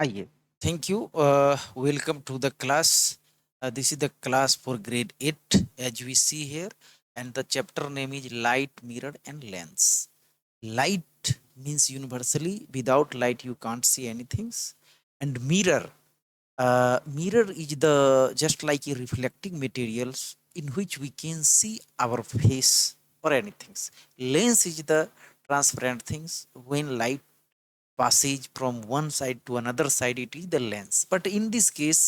आइए। Thank you. Welcome to the class. This is the class for grade 8 as we see here, and the chapter name is light, mirror and lens. Light means universally without light you can't see anything, and mirror is the just like a reflecting materials in which we can see our face or anything. Lens is the transparent things. When light passage from one side to another side, it is the lens. But in this case,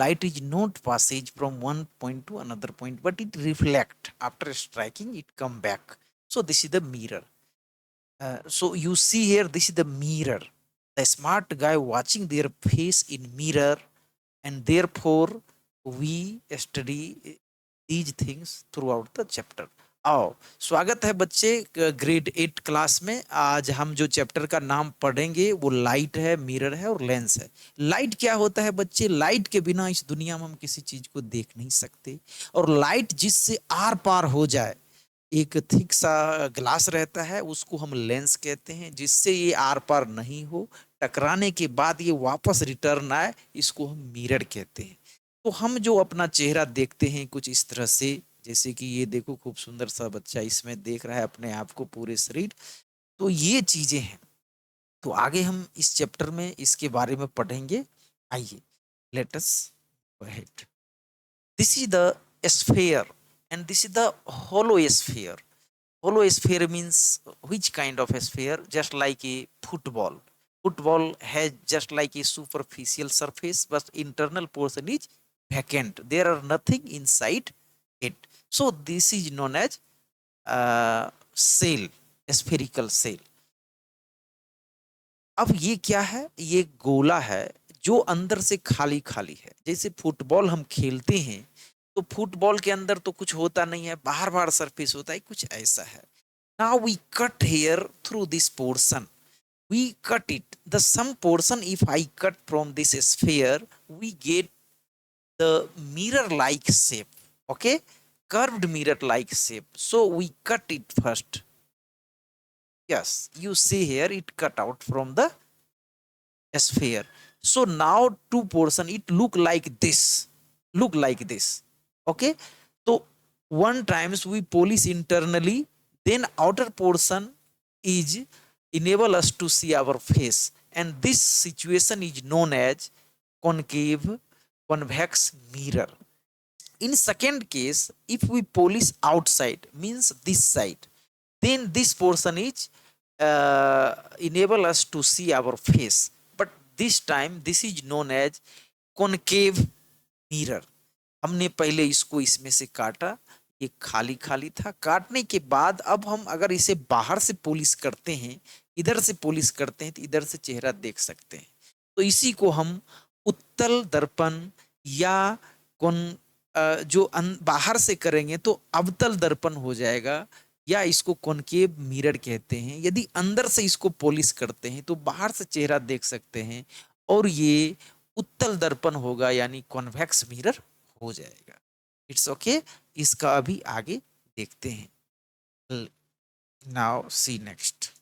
light is not passage from one point to another point, but it reflect. After striking, it come back. So this is the mirror. So you see here, this is the mirror. The smart guy watching their face in mirror, and therefore we study these things throughout the chapter. आओ, स्वागत है बच्चे grade 8 class में। आज हम जो chapter का नाम पढ़ेंगे वो लाइट है, मिरर है और लेंस है। लाइट क्या होता है बच्चे? लाइट के बिना इस दुनिया में हम किसी चीज को देख नहीं सकते, और लाइट जिससे आर पार हो जाए, एक थिक सा ग्लास रहता है, उसको हम लेंस कहते हैं। जिससे ये आर पार नहीं हो, टकराने के बाद ये वापस रिटर्न आए, इसको हम मिरर कहते हैं। तो हम जो अपना चेहरा देखते हैं कुछ इस तरह से, जैसे कि ये देखो, खूब सुंदर सा बच्चा इसमें देख रहा है अपने आप को, पूरे शरीर। तो ये चीजें हैं। तो आगे हम इस चैप्टर में इसके बारे में पढ़ेंगे। आइए, let us go ahead. This is the sphere, and this is the hollow sphere. Hollow sphere means which kind of a sphere? Just like a football. Football has just like a superficial surface, but internal portion is vacant. There are nothing inside it. So this is known as cell, spherical cell. अब ये क्या है? ये गोला है जो अंदर से खाली खाली है। जैसे फुटबॉल हम खेलते हैं, तो फुटबॉल के अंदर तो कुछ होता नहीं है, बाहर बाहर सरफेस होता है, कुछ ऐसा है। Now we cut here through this portion. We cut it. The some portion, if I cut from this sphere, we get the mirror-like shape. Okay, curved mirror-like shape. So we cut it first. Yes, you see here it cut out from the sphere. So now two portion, it look like this. Look like this. Okay. So one times we polish internally, then outer portion is enable us to see our face, and this situation is known as concave convex mirror. In second case, if we polish outside, means this side, then this portion is enable us to see our face, but this time this is known as concave mirror. हमने पहले इसको इसमें से काटा, ये खाली खाली था। काटने के बाद अब हम अगर इसे बाहर से पॉलिश करते हैं, इधर से पॉलिश करते हैं, तो इधर से चेहरा देख सकते हैं। तो इसी को हम उत्तल दर्पण या कौन जो बाहर से करेंगे तो अवतल दर्पण हो जाएगा, या इसको कॉनकेव मिरर कहते हैं। यदि अंदर से इसको पॉलिश करते हैं तो बाहर से चेहरा देख सकते हैं, और ये उत्तल दर्पण होगा, यानी कॉन्वेक्स मिरर हो जाएगा। It's okay. इसका अभी आगे देखते हैं। Now see next.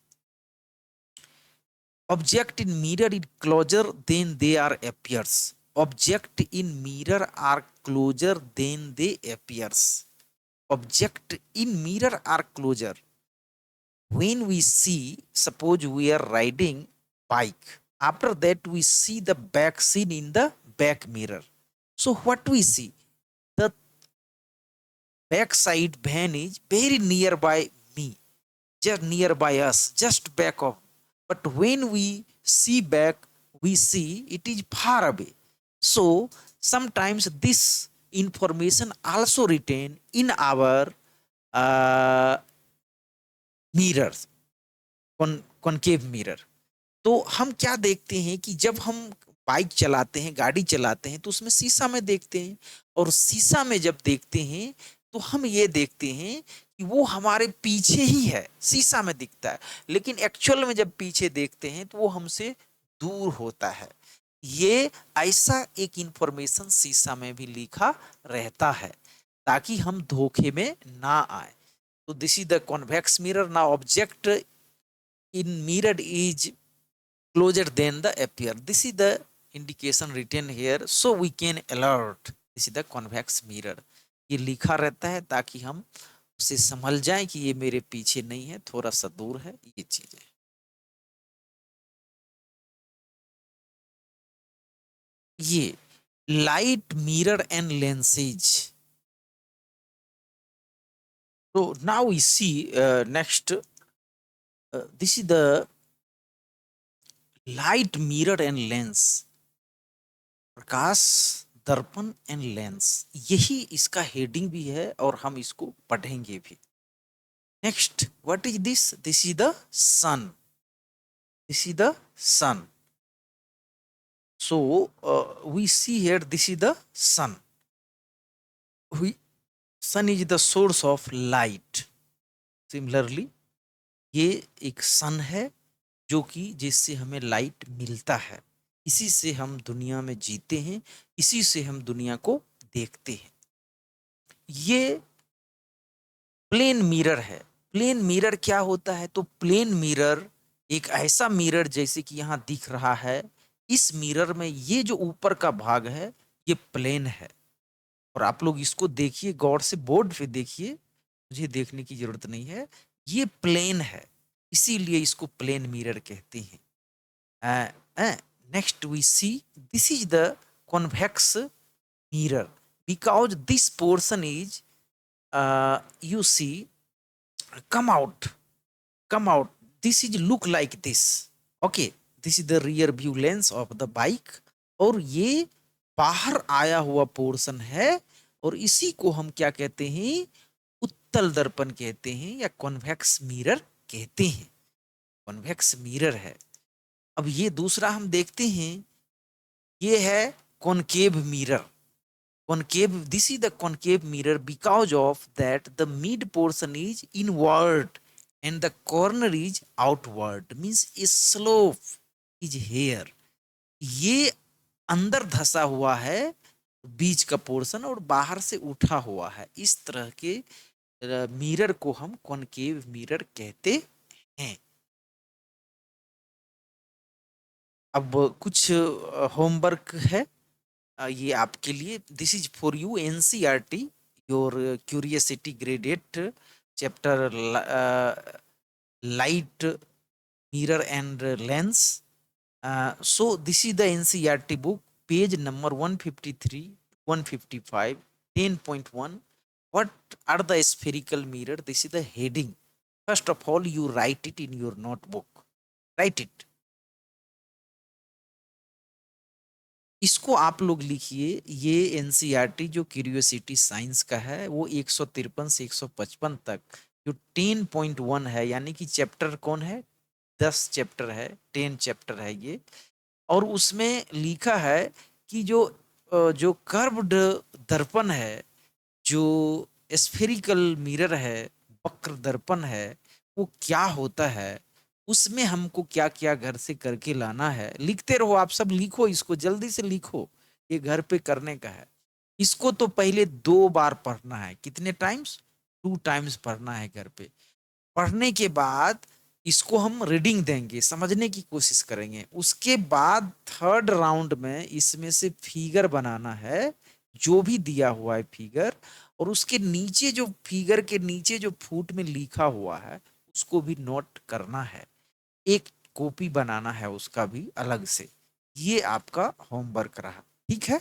Object in mirror is closer than they are appears. Object in mirror are closer than they appears. Object in mirror are closer. When we see, suppose we are riding bike, after that we see the back scene in the back mirror. So what we see? The back side van is very nearby me, just nearby us, just back of. But when we see back, we see it is far away. So sometimes this information also retain in our uh, mirrors, concave mirror. तो हम क्या देखते हैं कि जब हम bike चलाते हैं, गाड़ी चलाते हैं, तो उसमें शीशा में देखते हैं, और शीशा में जब देखते हैं तो हम ये देखते हैं कि वो हमारे पीछे ही है, शीशा में दिखता है, लेकिन एक्चुअल में जब पीछे देखते हैं तो वो हमसे दूर होता है। ये ऐसा एक इंफॉर्मेशन शीशा में भी लिखा रहता है, ताकि हम धोखे में ना आए। तो this is the convex mirror. Now object in mirror is closer than the appear. This is the indication written here so we can alert. This is the convex mirror. ये लिखा रहता है ताकि हम उसे समझ जाएं कि ये मेरे पीछे नहीं है, थोड़ा सा दूर है, ये चीज है. ये light mirror and lenses. So now we see next. This is the light mirror and lens. प्रकाश दर्पण एंड लेंस, यही इसका हेडिंग भी है और हम इसको पढ़ेंगे भी. Next, what is this? This is the sun. This is the sun. So we see here this is the sun. Sun is the source of light. Similarly, ये एक सन है जो कि जिससे हमें लाइट मिलता है. इसी से हम दुनिया में जीते हैं, इसी से हम दुनिया को देखते हैं. ये प्लेन मिरर है. प्लेन मिरर क्या होता है? तो प्लेन मिरर एक ऐसा मिरर जैसे कि यहाँ दिख रहा है. इस मिरर में ये जो ऊपर का भाग है ये प्लेन है. और आप लोग इसको देखिए गौर से, बोर्ड पे देखिए, मुझे देखने की जरूरत नहीं है. ये प्लेन है, इसीलिए इसको प्लेन मिरर कहते हैं. Next we see this is the convex mirror because this portion is you see come out, this is look like this. Okay, this is the rear view lens of the bike. और ये बाहर आया हुआ portion है और इसी को हम क्या कहते हैं? उत्तल दर्पण कहते हैं या कॉन्वेक्स मिरर कहते हैं. कॉन्वेक्स मिरर है. अब ये दूसरा हम देखते हैं, ये है concave mirror. Concave, this is the concave mirror because of that the mid portion is inward and the corner is outward, means a slope is here. ये अंदर धसा हुआ है बीच का पोर्शन और बाहर से उठा हुआ है. इस तरह के मिरर को हम कॉनकेव मिरर कहते हैं. अब कुछ होमवर्क है ये आपके लिए. This is for you NCERT your curiosity grade 8 chapter light mirror and lens. So this is the NCERT book, page number 153 155 10.1. what are the spherical mirror? This is the heading. First of all you write it in your notebook, write it. इसको आप लोग लिखिए. ये NCERT जो curiosity science का है वो 153 से 155 तक जो 10.1 है, यानी कि चैप्टर कौन है? 10 चैप्टर है, 10 चैप्टर है ये. और उसमें लिखा है कि जो कर्व्ड दर्पण है, जो स्फेरिकल मिरर है, वक्र दर्पण है, वो क्या होता है, उसमें हमको क्या क्या घर से करके लाना है. लिखते रहो, आप सब लिखो, इसको जल्दी से लिखो, ये घर पे करने का है. इसको तो पहले 2 बार पढ़ना है. कितने टाइम्स? 2 टाइम्स पढ़ना है घर पे. पढ़ने के बाद इसको हम रीडिंग देंगे, समझने की कोशिश करेंगे. उसके बाद थर्ड राउंड में इसमें से फिगर बनाना है, जो भी दिया हुआ है फिगर, और उसके नीचे जो फिगर के नीचे जो फुट में लिखा हुआ है उसको भी नोट करना है. एक कॉपी बनाना है उसका भी अलग से. ये आपका होमवर्क रहा. ठीक है,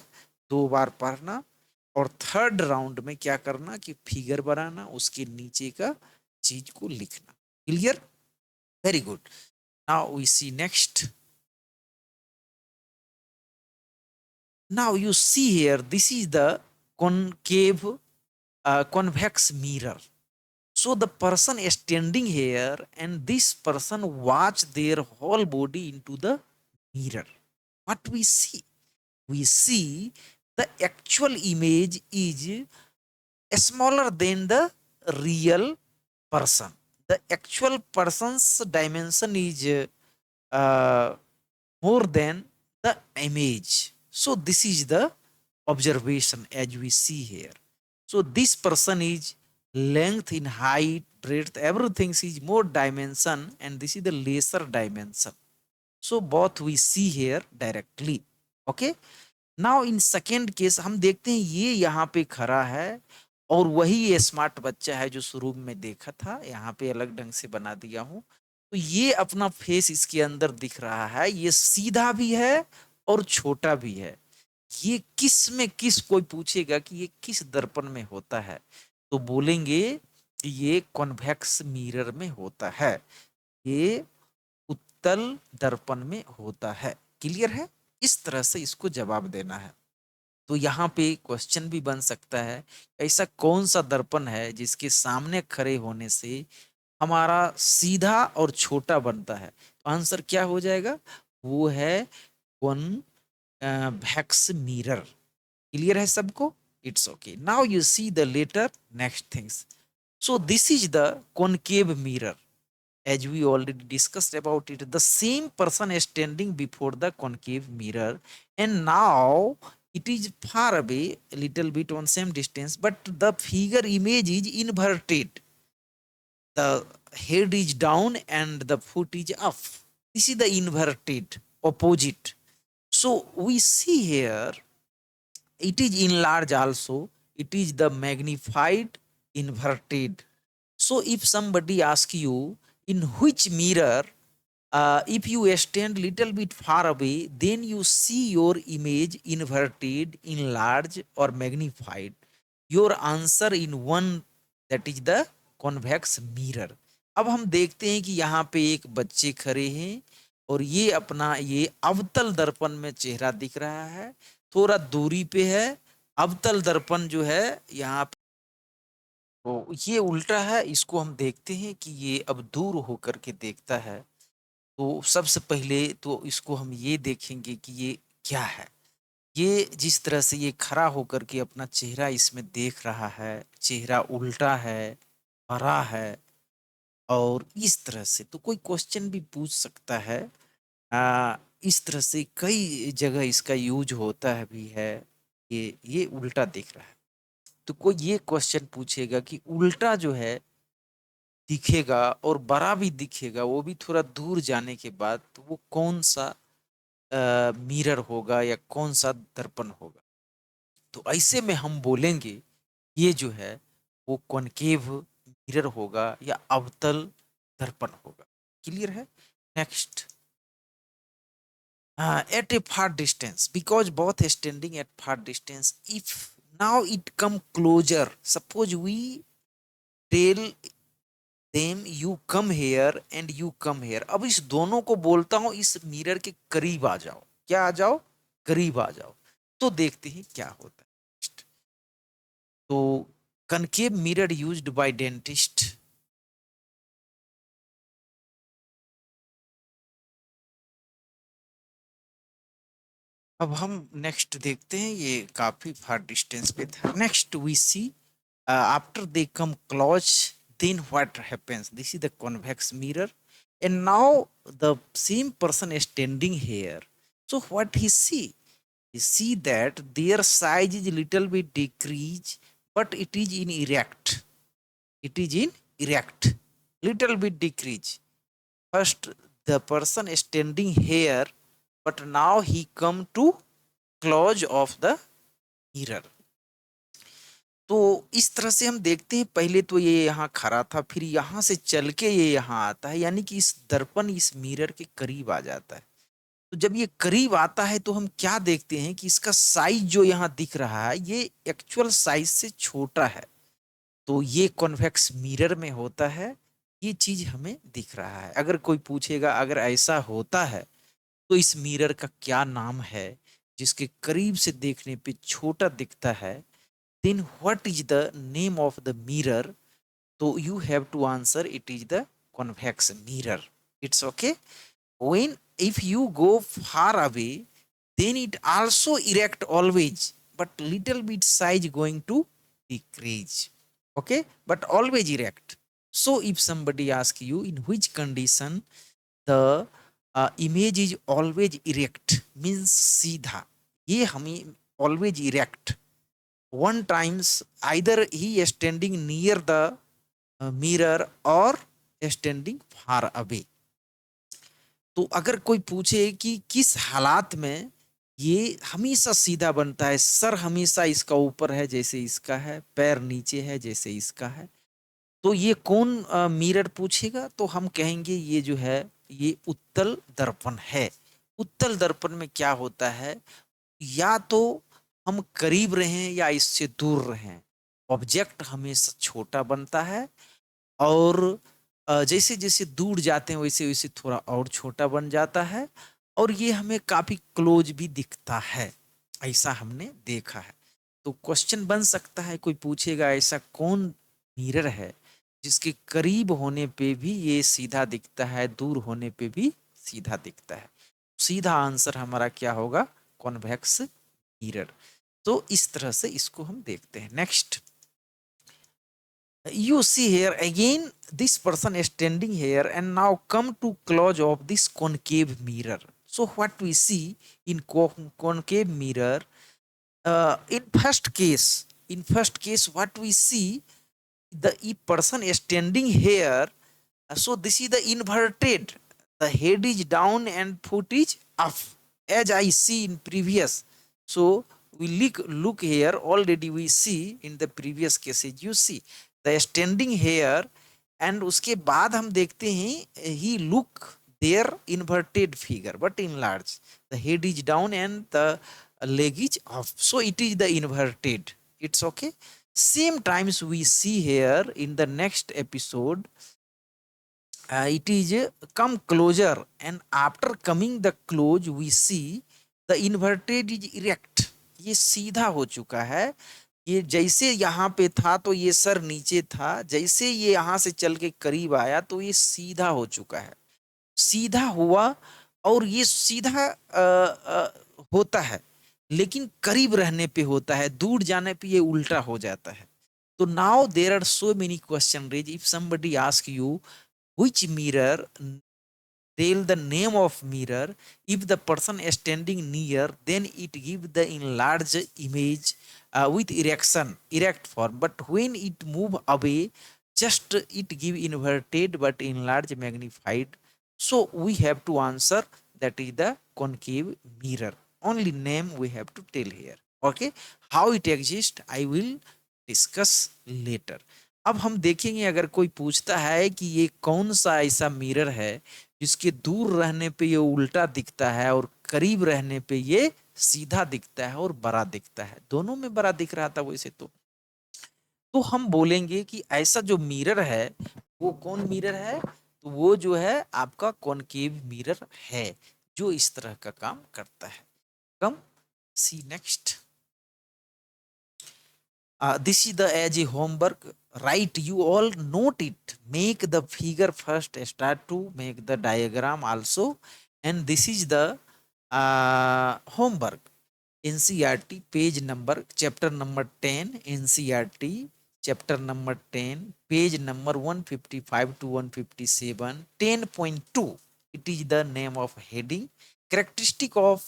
2 बार पढ़ना और थर्ड राउंड में क्या करना कि फिगर बनाना, उसके नीचे का चीज को लिखना. Clear? Very good. Now we see next. Now you see here this is the concave convex mirror. So the person is standing here and this person watch their whole body into the mirror. What we see? We see the actual image is smaller than the real person. The actual person's dimension is uh, more than the image. So this is the observation as we see here. So this person is length, in height, breadth, everything is more dimension and this is the lesser dimension. So both we see here directly. Okay, now in second case हम देखते हैं ये यहाँ पे खड़ा है और वही ये स्मार्ट बच्चा है जो शुरू में देखा था, यहाँ पे अलग ढंग से बना दिया हूँ। तो ये अपना फेस इसके अंदर दिख रहा है, ये सीधा भी है और छोटा भी है। ये किस में किस, कोई पूछेगा कि ये किस दर्पण में होता है, तो बोलेंगे कि ये कॉन्वेक्स मिरर में होता है, ये उत्तल दर्पण में होता है। क्लियर है? इस तरह से इसको जवाब देना है। तो यहाँ पे क्वेश्चन भी बन सकता है, ऐसा कौन सा दर्पण है जिसके सामने खड़े होने से हमारा सीधा और छोटा बनता है? तो आंसर क्या हो जाएगा? वो है कॉन्वेक्स मिरर। क्लियर है सबको? It's okay. Now you see the latter next things. So this is the concave mirror. As we already discussed about it, the same person is standing before the concave mirror, and now it is far away, a little bit on same distance, but the figure image is inverted. The head is down and the foot is up. This is the inverted opposite. So we see here it is enlarged also. It is the magnified inverted. So if somebody asks you in which mirror, if you stand little bit far away, then you see your image inverted, enlarged or magnified. Your answer in one, that is the convex mirror. अब हम देखते हैं कि यहाँ पे एक बच्चे खड़े हैं और ये अपना ये अवतल दर्पण में चेहरा दिख रहा है, थोड़ा दूरी पे है। अवतल दर्पण जो है यहाँ, तो ये उल्टा है, इसको हम देखते हैं कि ये अब दूर होकर के देखता है। तो सबसे पहले तो इसको हम ये देखेंगे कि ये क्या है। ये जिस तरह से ये खड़ा होकर के अपना चेहरा इसमें देख रहा है, चेहरा उल्टा है, बड़ा है और इस तरह से, तो कोई क्वेश्चन भी पूछ सकता है। इस तरह से कई जगह इसका यूज होता है भी है। ये उल्टा दिख रहा है, तो कोई ये क्वेश्चन पूछेगा कि उल्टा जो है दिखेगा और बड़ा भी दिखेगा, वो भी थोड़ा दूर जाने के बाद, तो वो कौन सा मिरर होगा या कौन सा दर्पण होगा? तो ऐसे में हम बोलेंगे ये जो है वो कॉनकेव मिरर होगा या अवतल दर्पण होगा। क्लियर है? Next, at a far distance, because both standing at far distance, if now it come closer, suppose we tell them you come here and you come here, अब इस दोनों को बोलता हूं इस मिरर के करीब आ जाओ। क्या आ जाओ? करीब आ जाओ। तो देखते हैं क्या होता है। तो concave mirror used by dentist. अब हम नेक्स्ट देखते हैं, ये काफी फार डिस्टेंस पे था। Next we see after they come close, then what happens? This is the convex mirror, and now the same person is standing here. So what he see? He see that their size is little bit decrease, but it is in erect. It is in erect, little bit decrease. First the person is standing here, but now he come to close of the mirror. तो इस तरह से हम देखते हैं, पहले तो ये यहाँ खड़ा था, फिर यहाँ से चल के ये यहाँ आता है, यानी कि इस दर्पण इस मिरर के करीब आ जाता है। तो जब ये करीब आता है तो हम क्या देखते हैं कि इसका साइज जो यहाँ दिख रहा है ये एक्चुअल साइज से छोटा है। तो ये कॉन्वेक्स मिरर में होता है, ये चीज हमें दिख रहा है। अगर कोई पूछेगा अगर ऐसा होता है तो इस मिरर का क्या नाम है जिसके करीब से देखने पे छोटा दिखता है, then what is the name of the mirror? So you have to answer it is the convex mirror. It's okay. When if you go far away, then it also erect always, but little bit size going to decrease. Okay, but always erect. So if somebody asks you in which condition the image is always erect, means सीधा, ये हमें always erect. One times either he is standing near the mirror or standing far away. तो अगर कोई पूछे कि किस हालात में ये हमेशा सीधा बनता है, सर हमेशा इसका ऊपर है जैसे इसका है, पैर नीचे है जैसे इसका है। तो ये कौन मिरर पूछेगा, तो हम कहेंगे ये जो है ये उत्तल दर्पण है। उत्तल दर्पण में क्या होता है, या तो हम करीब रहें या इससे दूर रहें, ऑब्जेक्ट हमेशा छोटा बनता है, और जैसे जैसे दूर जाते हैं वैसे वैसे थोड़ा और छोटा बन जाता है, और ये हमें काफी क्लोज भी दिखता है, ऐसा हमने देखा है। तो क्वेश्चन बन सकता है, कोई पूछेगा ऐसा कौन मिरर है जिसके करीब होने पे भी ये सीधा दिखता है, दूर होने पे भी सीधा दिखता है। सीधा आंसर हमारा क्या होगा, कॉन्वेक्स मिरर। तो इस तरह से इसको हम देखते हैं। Next, you see here again this person is standing here and now come to close of this concave mirror. So what we see in concave mirror, in first case what we see, the person is standing here, so this is the inverted, the head is down and foot is up, as I see in previous. So we look here, already we see in the previous cases, you see the standing here, and उसके बाद हम देखते हैं he look their inverted figure but enlarged, the head is down and the leg is up, so it is the inverted. It's okay. Same times we see here in the next episode, it is come closer, and after coming the close we see the inverted is erect, ये सीधा हो चुका है। ये जैसे यहाँ पे था तो ये सर नीचे था, जैसे ये यहाँ से चल के करीब आया तो ये सीधा हो चुका है, सीधा हुआ। और ये सीधा होता है, लेकिन करीब रहने पे होता है, दूर जाने पे ये उल्टा हो जाता है। तो now there are so many question raise, if somebody ask you which mirror, tell the name of mirror. If the person is standing near, then it give the enlarged image with erect form, but when it move away, just it give inverted but enlarged magnified. So we have to answer that is the concave mirror, only name we have to tell here. Okay, how it exists I will discuss later. अब हम देखेंगे, अगर कोई पूछता है कि ये कौन सा ऐसा मिरर है जिसके दूर रहने पे ये उल्टा दिखता है और करीब रहने पे ये सीधा दिखता है और बड़ा दिखता है, दोनों में बड़ा दिख रहा था वैसे तो हम बोलेंगे कि ऐसा जो मिरर है वो कौन मिरर है, तो वो जो है आपका कॉनकेव मिरर है, जो इस तरह का काम करता है। कम सी next, this is the as a homework, write, you all note it, make the figure first, start to make the diagram also, and this is the homework. NCERT page number, chapter number 10, NCERT chapter number 10, page number 155 to 157, 10.2, it is the name of heading, characteristic of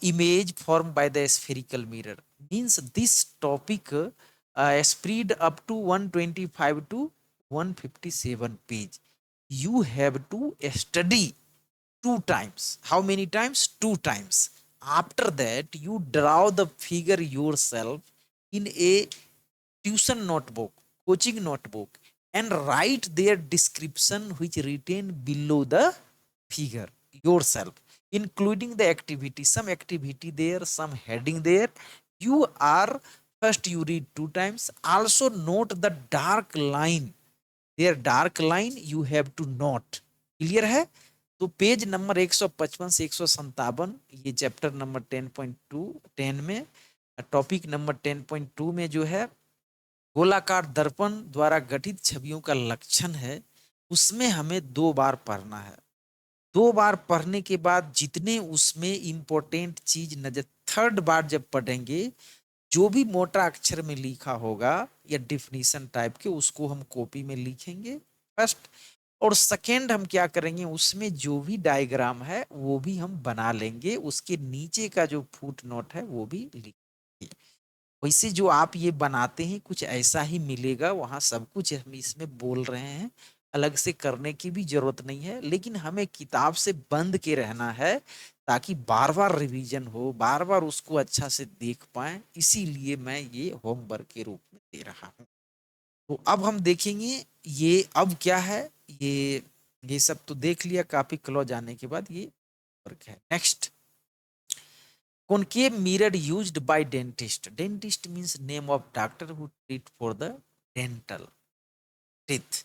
image formed by the spherical mirror. Means this topic spread up to 125 to 157 page. You have to study 2 times. How many times? 2 times. After that you draw the figure yourself in a tuition notebook, coaching notebook, and write their description which written below the figure yourself, including the activity, some activity there, some heading there. You are, first you read 2 times, also note the dark line, their dark line you have to note. Clear है? तो page number 155 से 157, ये chapter number 10.2 10 में, topic number 10.2 में जो है गोलाकार दर्पण द्वारा गठित छवियों का लक्षण है, उसमें हमें 2 बार पढ़ना है। 2 बार पढ़ने के बाद जितने उसमें इंपॉर्टेंट चीज नजर, 3rd बार जब पढ़ेंगे जो भी मोटा अक्षर में लिखा होगा या डिफिनीशन टाइप के, उसको हम कॉपी में लिखेंगे फर्स्ट, और सेकेंड हम क्या करेंगे, उसमें जो भी डायग्राम है वो भी हम बना लेंगे, उसके नीचे का जो फुट नोट है वो भी लिखेंगे। वैसे जो आप ये बनाते हैं कुछ ऐसा ही मिलेगा, वहाँ सब कुछ हम इसमें बोल रहे हैं, अलग से करने की भी जरूरत नहीं है, लेकिन हमें किताब से बंद के रहना है, ताकि बार बार रिवीजन हो, बार बार उसको अच्छा से देख पाए, इसीलिए मैं ये होमवर्क के रूप में दे रहा हूँ। तो अब हम देखेंगे ये अब क्या है। ये ये सब तो देख लिया काफी क्लोज आने के बाद, ये वर्क है। Next, concave mirror used by dentist. Dentist means name of doctor who treat for the dental teeth.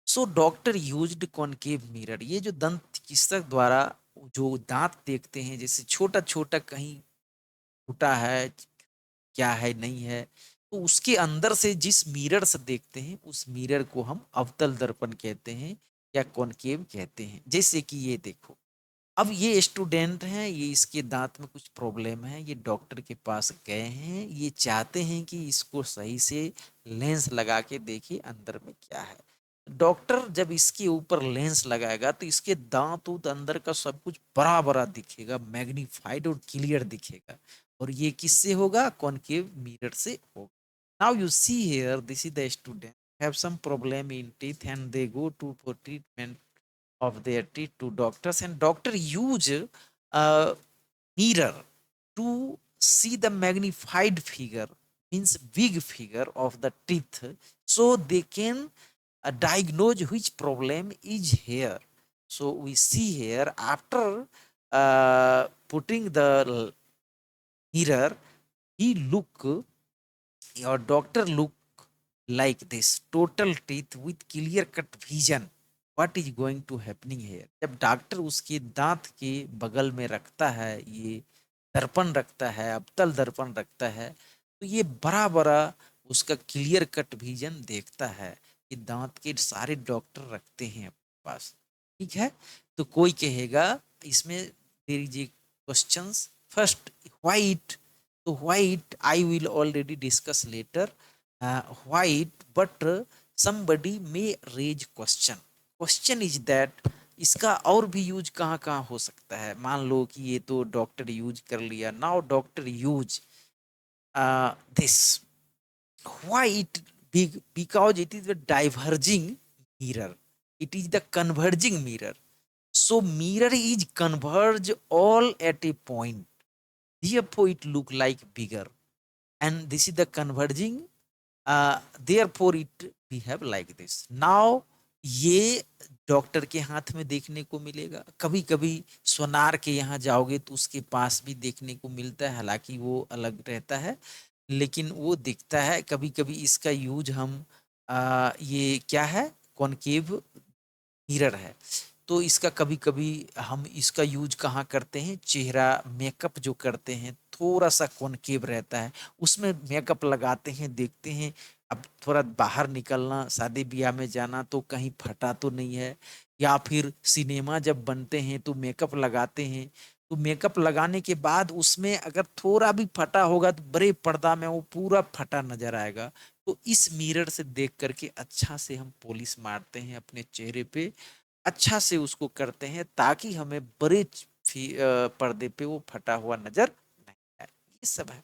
So doctor used concave mirror, ये जो दंत चिकित्सक द्वारा जो दांत देखते हैं, जैसे छोटा छोटा कहीं फूटा है, क्या है नहीं है, तो उसके अंदर से जिस मिरर से देखते हैं उस मिरर को हम अवतल दर्पण कहते हैं या कॉनकेव कहते हैं। जैसे कि ये देखो, अब ये स्टूडेंट हैं, ये इसके दांत में कुछ प्रॉब्लम है, ये डॉक्टर के पास गए हैं, ये चाहते हैं कि इसको सही से लेंस लगा के देखिए अंदर में क्या है। डॉक्टर जब इसके ऊपर लेंस लगाएगा तो इसके दांत उत अंदर का सब कुछ बड़ा बड़ा दिखेगा, मैग्नीफाइड और क्लियर दिखेगा। और ये किससे होगा? कॉनकेव मिरर से होगा। Now you see here, this is the student have some problem in teeth and they go to for treatment of their teeth to doctors, and doctor use a mirror to see the magnified figure, means big figure of the teeth, so they can diagnose which problem is here. So we see here, after putting the mirror, he look, your doctor look like this total teeth with clear cut vision. What is going to happening here? जब doctor उसके दांत के बगल में रखता है, ये दर्पण रखता है, अवतल दर्पण रखता है, तो ये बड़ा बड़ा उसका क्लियर कट विजन देखता है। ये दांत के सारे डॉक्टर रखते हैं अपने पास, ठीक है। तो कोई कहेगा इसमें there is a questions. First, white, तो white I will already discuss later white, but somebody may raise question. Question is that इसका और भी यूज कहाँ कहाँ हो सकता है। मान लो कि ये तो डॉक्टर यूज कर लिया, now doctor use this white big because it is a diverging mirror, it is the converging mirror, so mirror is converge all at a point, therefore it look like bigger, and this is the converging, therefore it we have like this. Now ये doctor के हाथ में देखने को मिलेगा, कभी कभी सोनार के यहाँ जाओगे तो उसके पास भी देखने को मिलता है, हालांकि वो अलग रहता है, लेकिन वो दिखता है। कभी कभी इसका यूज हम ये क्या है, कॉनकेव मिरर है, तो इसका कभी कभी हम इसका यूज कहाँ करते हैं, चेहरा मेकअप जो करते हैं थोड़ा सा कॉनकेव रहता है, उसमें मेकअप लगाते हैं, देखते हैं अब थोड़ा बाहर निकलना, शादी ब्याह में जाना तो कहीं फटा तो नहीं है, या फिर सिनेमा जब बनते हैं तो मेकअप लगाते हैं, तो मेकअप लगाने के बाद उसमें अगर थोड़ा भी फटा होगा तो बड़े पर्दा में वो पूरा फटा नजर आएगा। तो इस मिरर से देख करके अच्छा से हम पॉलिश मारते हैं अपने चेहरे पे, अच्छा से उसको करते हैं ताकि हमें बड़े पर्दे पे वो फटा हुआ नजर नहीं आए। ये सब है।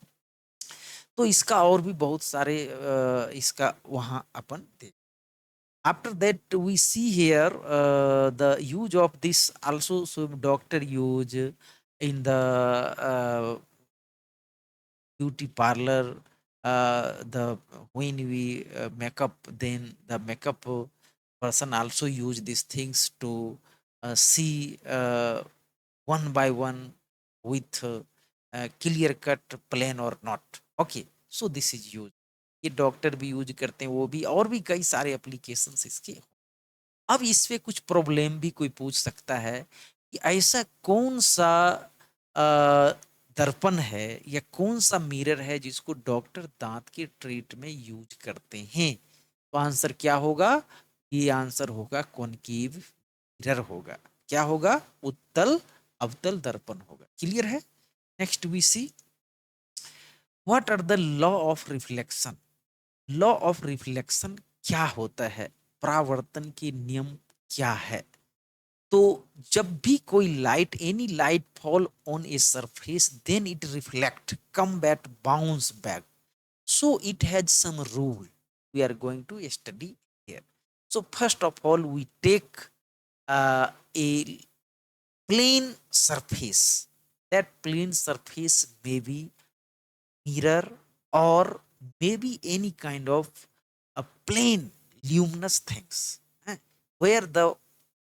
तो इसका और भी बहुत सारे इसका वहां अपन देख। After that we see here the use of this also, so doctor use in the beauty parlor, the when we make up, then the makeup person also use these things to see one by one with clear cut plan or not, okay, so this is used। ये doctor भी use करते हैं, वो भी, और भी कई सारे एप्लीकेशंस इसके। अब इसमें कुछ प्रॉब्लम भी कोई पूछ सकता है कि ऐसा कौन सा दर्पण है या कौन सा मिरर है जिसको डॉक्टर दांत के ट्रीट में यूज करते हैं। तो आंसर क्या होगा? ये आंसर होगा कॉनकेव मिरर होगा। क्या होगा? उत्तल अवतल दर्पण होगा। क्लियर है? Next we see what are the law of reflection. Law of reflection क्या होता है? परावर्तन के नियम क्या है? तो जब भी कोई light, any light fall on a surface, then it reflect, come back, bounce back, so it has some rule we are going to study here। so first of all we take a plain surface, that plane surface may be mirror or maybe any kind of a plane luminous things, where the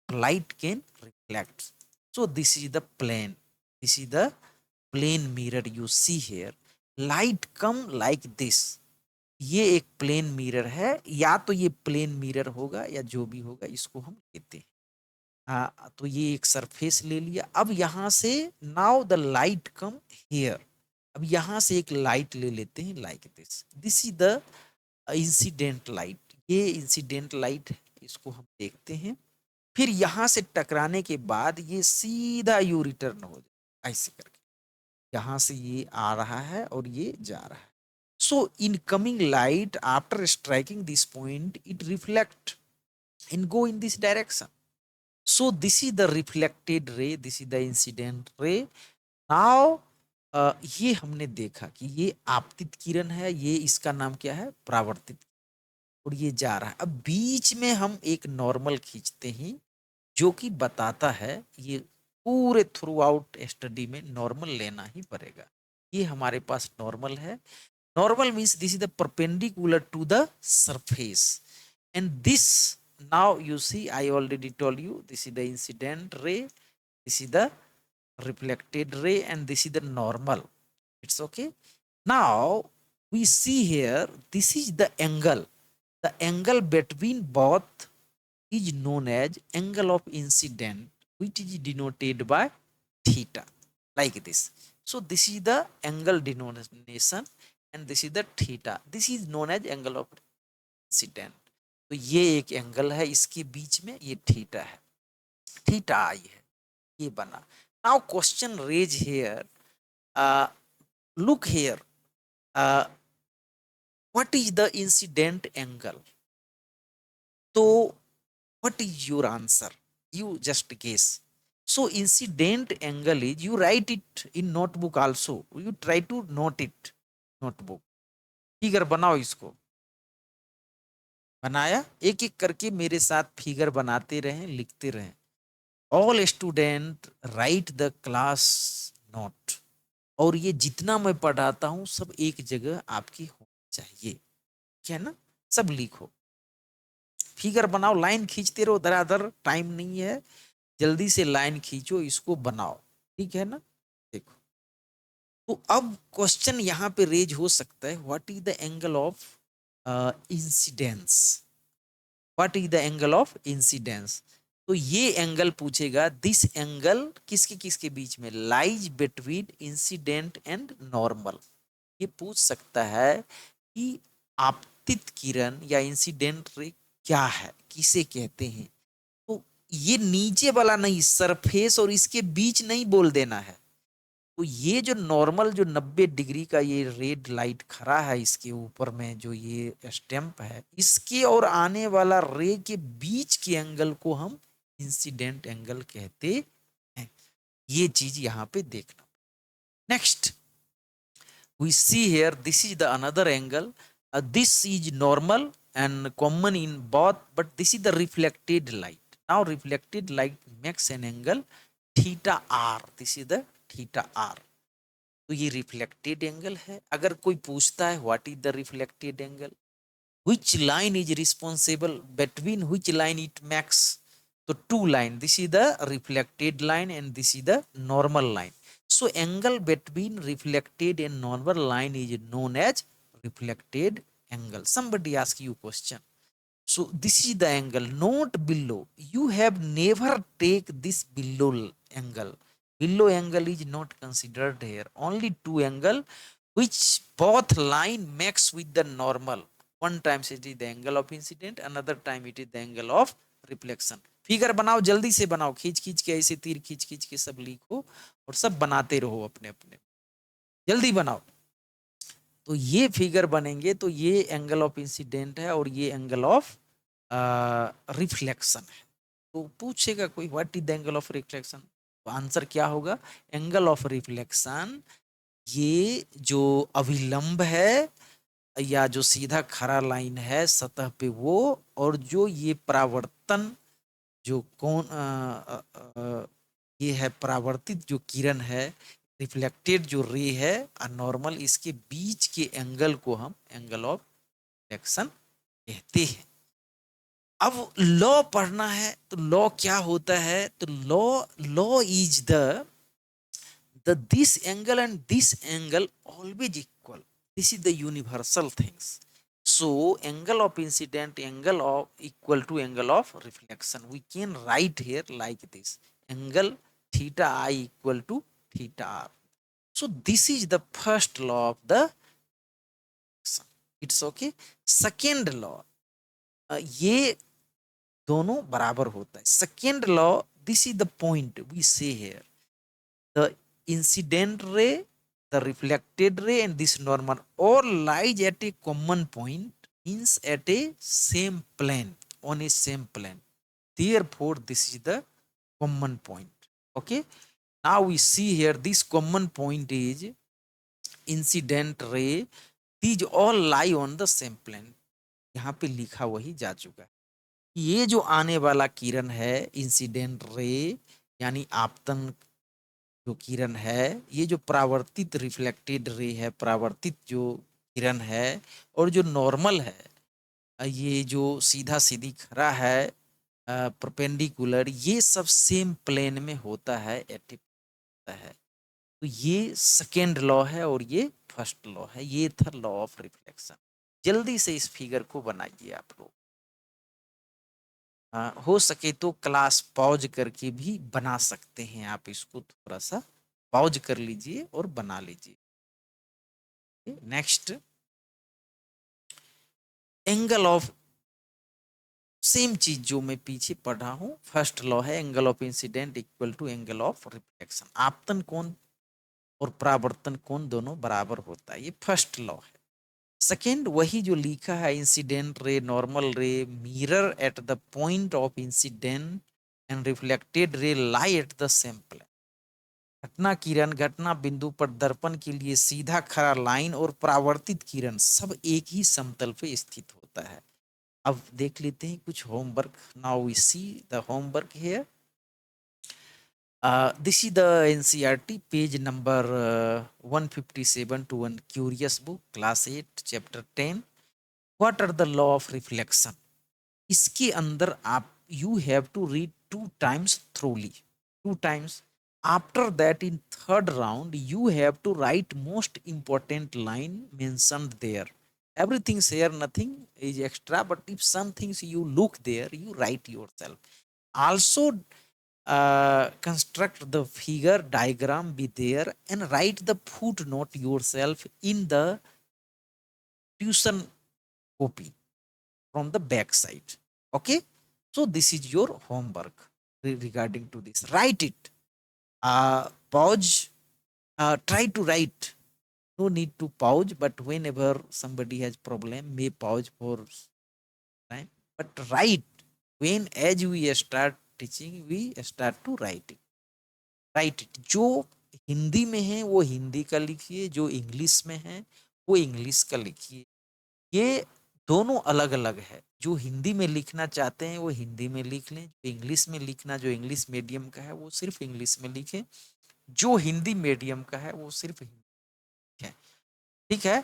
light can reflect. So this is the plane. This is the plane mirror you see here. Light come like this. ये एक plane mirror है, या तो ये plane mirror होगा या जो भी होगा इसको हम कहते हैं। तो ये एक सरफेस ले लिया। अब यहाँ से now the light come here. अब यहाँ से एक लाइट ले लेते हैं like this. This is the incident light. ये इंसिडेंट लाइट है, इसको हम देखते हैं। फिर यहाँ से टकराने के बाद ये सीधा यू रिटर्न हो जाए ऐसे करके। यहाँ से ये आ रहा है और ये जा रहा है। So incoming light after striking this point it reflect and go in this direction. So this is the reflected ray, this is the incident ray. Now ये हमने देखा कि ये आपतित किरण है, ये इसका नाम क्या है, परावर्तित, और ये जा रहा है। अब बीच में हम एक नॉर्मल खींचते हैं जो कि बताता है, ये पूरे थ्रू आउट स्टडी में नॉर्मल लेना ही पड़ेगा। ये हमारे पास नॉर्मल है। Normal means this is the perpendicular to the surface, and this now you see I already told you this is the incident ray, this is the reflected ray, and this is the normal. It's okay. Now we see here this is the angle between both is known as angle of incident, which is denoted by theta, like this. So this is the angle denotation and this is the theta. This is known as angle of incident. तो ये एक angle है, इसके बीच में ये theta है, theta आई है, ये बना। Now question raise here, look here, what is the incident angle? तो what is your answer? You just guess. So incident angle is, you write it in notebook also, you try to note it notebook. Figure बनाओ, इसको बनाया, एक एक करके मेरे साथ figure बनाते रहें, लिखते रहें। All student right the class note. और ये जितना मैं पढ़ाता हूं सब एक जगह आपकी होनी चाहिए, ठीक है ना? सब लिखो, फिगर बनाओ, लाइन खींचते रहो, दरादर, टाइम नहीं है, जल्दी से लाइन खींचो, इसको बनाओ, ठीक है ना? देखो, तो अब क्वेश्चन यहाँ पे रेज हो सकता है, what is the angle of incidence? What is the angle of incidence? तो ये एंगल पूछेगा, दिस एंगल किसके किसके बीच में, lies between incident and normal. ये पूछ सकता है कि आपतित किरण या इंसिडेंट रे क्या है, किसे कहते हैं। तो ये नीचे वाला नहीं, सरफेस और इसके बीच नहीं बोल देना है। तो ये जो नॉर्मल, जो 90 डिग्री का ये रेड लाइट खड़ा है इसके ऊपर में, जो ये स्टैंप है, इसके और आने वाला रे के बीच के एंगल को हम इंसिडेंट एंगल कहते हैं। ये चीज यहाँ पे देखना। Next we see here, this is the another angle. This is normal and common in both, but this is the reflected light. Now reflected light makes an angle theta r. This is the theta r. तो ये reflected angle है। अगर कोई पूछता है what is the reflected angle, which line is responsible, between which line it makes, तो two line, this is the reflected line and this is the normal line. So angle between reflected and normal line is known as reflected angle. Somebody ask you question, so this is the angle, not below. You have never take this below angle. Below angle is not considered here. Only two angle which both line makes with the normal. One time it is the angle of incident, another time it is the angle of reflection. Figure बनाओ, जल्दी से बनाओ, खींच खींच के, ऐसे तीर खींच खींच के सब लिखो और सब बनाते रहो अपने अपने, जल्दी बनाओ। तो ये फिगर बनेंगे, तो ये एंगल ऑफ इंसिडेंट है और ये एंगल ऑफ रिफ्लेक्शन है। तो पूछेगा कोई what is the angle of reflection, तो आंसर क्या होगा, एंगल ऑफ रिफ्लेक्शन ये जो अविलंब है या जो सीधा खड़ा लाइन है सतह पे वो, और जो ये परावर्तन जो कौन ये है परावर्तित जो किरण है, रिफ्लेक्टेड जो रे है और नॉर्मल, इसके बीच के एंगल को हम एंगल ऑफ रिफ्लेक्शन कहते हैं। अब लॉ पढ़ना है तो लॉ क्या होता है, तो law law is the this angle and this angle always equal. This is the universal things. So angle of incident, angle of equal to angle of reflection, we can write here like this: angle theta I equal to theta r. So this is the first law of the, it's okay. Second law, ये दोनों बराबर होता है. Second law, this is the point we say here: the incident ray, the reflected ray, and this normal all lies at a common point, means at a same plane, on a same plane. Therefore, this is the common point. Okay. Now we see here this common point is incident ray. These all lie on the same plane. यहाँ पे लिखा वही जा चुका है. ये जो आने वाला किरण है इंसिडेंट रे यानी आपतन जो किरण है, ये जो परावर्तित रिफ्लेक्टेड रे है, परावर्तित जो किरण है, और जो नॉर्मल है, ये जो सीधा सीधी खड़ा है परपेंडिकुलर, ये सब सेम प्लेन में होता है, एटिप होता है. तो ये सेकेंड लॉ है और ये फर्स्ट लॉ है. ये था लॉ ऑफ रिफ्लेक्शन. जल्दी से इस फिगर को बनाइए आप लोग. हो सके तो क्लास पॉज करके भी बना सकते हैं आप. इसको थोड़ा सा पॉज कर लीजिए और बना लीजिए. नेक्स्ट, एंगल ऑफ, सेम चीज जो मैं पीछे पढ़ा हूं. फर्स्ट लॉ है angle of incident equal to angle of reflection. आपतन कोण और परावर्तन कोण दोनों बराबर होता है. ये फर्स्ट लॉ है. सेकेंड, वही जो लिखा है incident ray, normal ray, mirror at the point of incident and reflected ray lie at the same plane. घटना किरण घटना बिंदु पर दर्पण के लिए सीधा खड़ा लाइन और परावर्तित किरण सब एक ही समतल पे स्थित होता है. अब देख लेते हैं कुछ homework. Now we see the homework here. This is the NCERT page number 157 to one curious book, class 8, chapter 10. What are the law of reflection? इसके अंदर आप you have to read 2 times thoroughly, 2 times. After that, in third round, you have to write most important line mentioned there. Everything's here, nothing is extra, but if some things you look there, you write yourself. Also, construct the figure diagram be there and write the footnote yourself in the tuition copy from the back side. Okay, so this is your homework regarding to this. Write it. Pause. Try to write. No need to pause, but whenever somebody has problem, may pause for time. But write. When as we start teaching, we start to write it. Write it. जो हिंदी में है वो हिंदी का लिखिए, जो English में है वो इंग्लिश का लिखिए. ये दोनों अलग अलग है. जो हिंदी में लिखना चाहते हैं वो हिंदी में लिख लें. जो इंग्लिश में लिखना, जो इंग्लिश मीडियम का है वो सिर्फ इंग्लिश में लिखें. जो हिंदी मीडियम का है वो सिर्फ हिंदी है. ठीक है.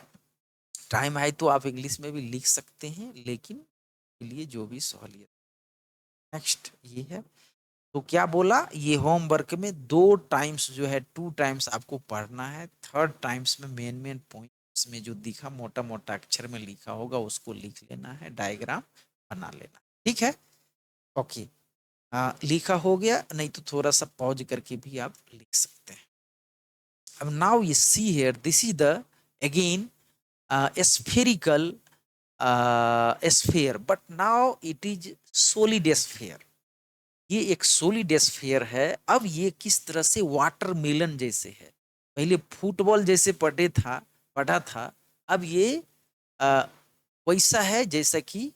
टाइम है तो आप इंग्लिश में भी लिख सकते हैं, लेकिन के लिए जो भी सहूलियत. नेक्स्ट ये है. तो क्या बोला, ये होमवर्क में 2 टाइम्स जो है 2 टाइम्स आपको पढ़ना है. थर्ड टाइम्स में मेन पॉइंट्स में जो दिखा मोटा मोटा अक्षर में लिखा होगा उसको लिख लेना है, डायग्राम बना लेना. ठीक है. ओके. लिखा हो गया, नहीं तो थोड़ा सा पॉज करके भी आप लिख सकते हैं. अब now you see here, this is the again spherical sphere, but now it is solid sphere. ये एक सोलिड स्फीयर है. अब ये किस तरह से वाटरमेलन जैसे है. पहले फुटबॉल जैसे पढ़ा था. अब ये वैसा है जैसा कि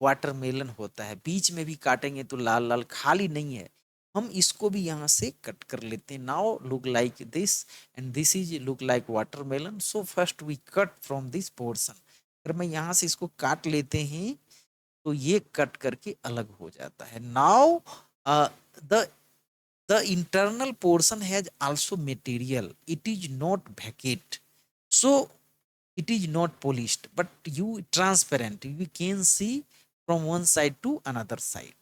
वाटरमेलन होता है. बीच में भी काटेंगे तो लाल लाल खाली नहीं है. हम इसको भी यहाँ से कट कर लेते हैं. Now look like this and this is look like watermelon. So first we cut from this portion. अगर मैं यहाँ से इसको काट लेते हैं तो ये कट करके अलग हो जाता है. Now the The internal portion has also material. It is not vacate. So it is not polished, but you transparent. We can see from one side to another side.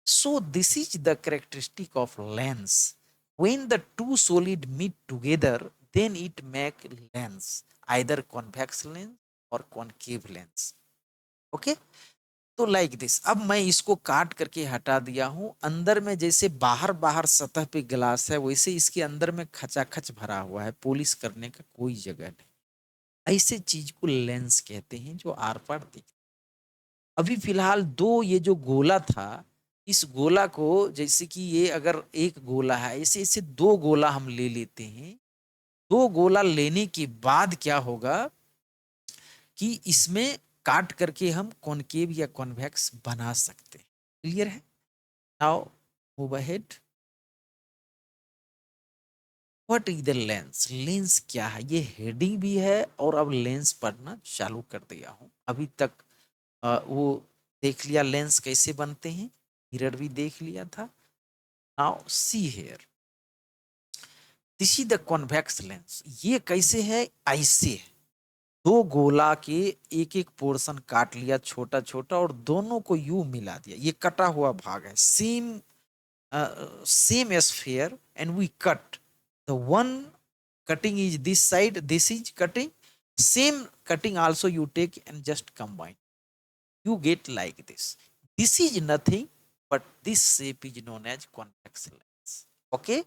So this is the characteristic of lens. When the two solid meet together, then it make lens, either convex lens or concave lens. Okay, तो like this. अब मैं इसको काट करके हटा दिया हूं। अंदर में जैसे बाहर बाहर सतह पे ग्लास है, वैसे इसके अंदर में खचाखच भरा हुआ है, पॉलिश करने का कोई जगह नहीं। ऐसे चीज को लेंस कहते हैं जो आर पार दिख। अभी फिलहाल दो ये जो गोला था, इस गोला को जैसे कि ये अगर एक गोला है, ऐसे ऐसे दो गोला हम ले लेते हैं। दो गोला लेने के बाद क्या होगा कि इसमें काट करके हम कॉनकेव या कॉन्वेक्स बना सकते हैं। क्लियर है? Now move ahead. What is the lens? Lens क्या है? ये हेडिंग भी है और अब लेंस पढ़ना चालू कर दिया हूं। अभी तक वो देख लिया लेंस कैसे बनते हैं, मिरर भी देख लिया था। Now see here, this is the convex lens. ये कैसे है? ऐसे है। दो गोला के एक एक पोर्शन काट लिया छोटा छोटा और दोनों को यू मिला दिया। ये कटा हुआ भाग है, same sphere, and we cut the one cutting is this side, this is cutting, same cutting also you take and just combine, you get like this. This is nothing but this shape is known as convex lens. Okay,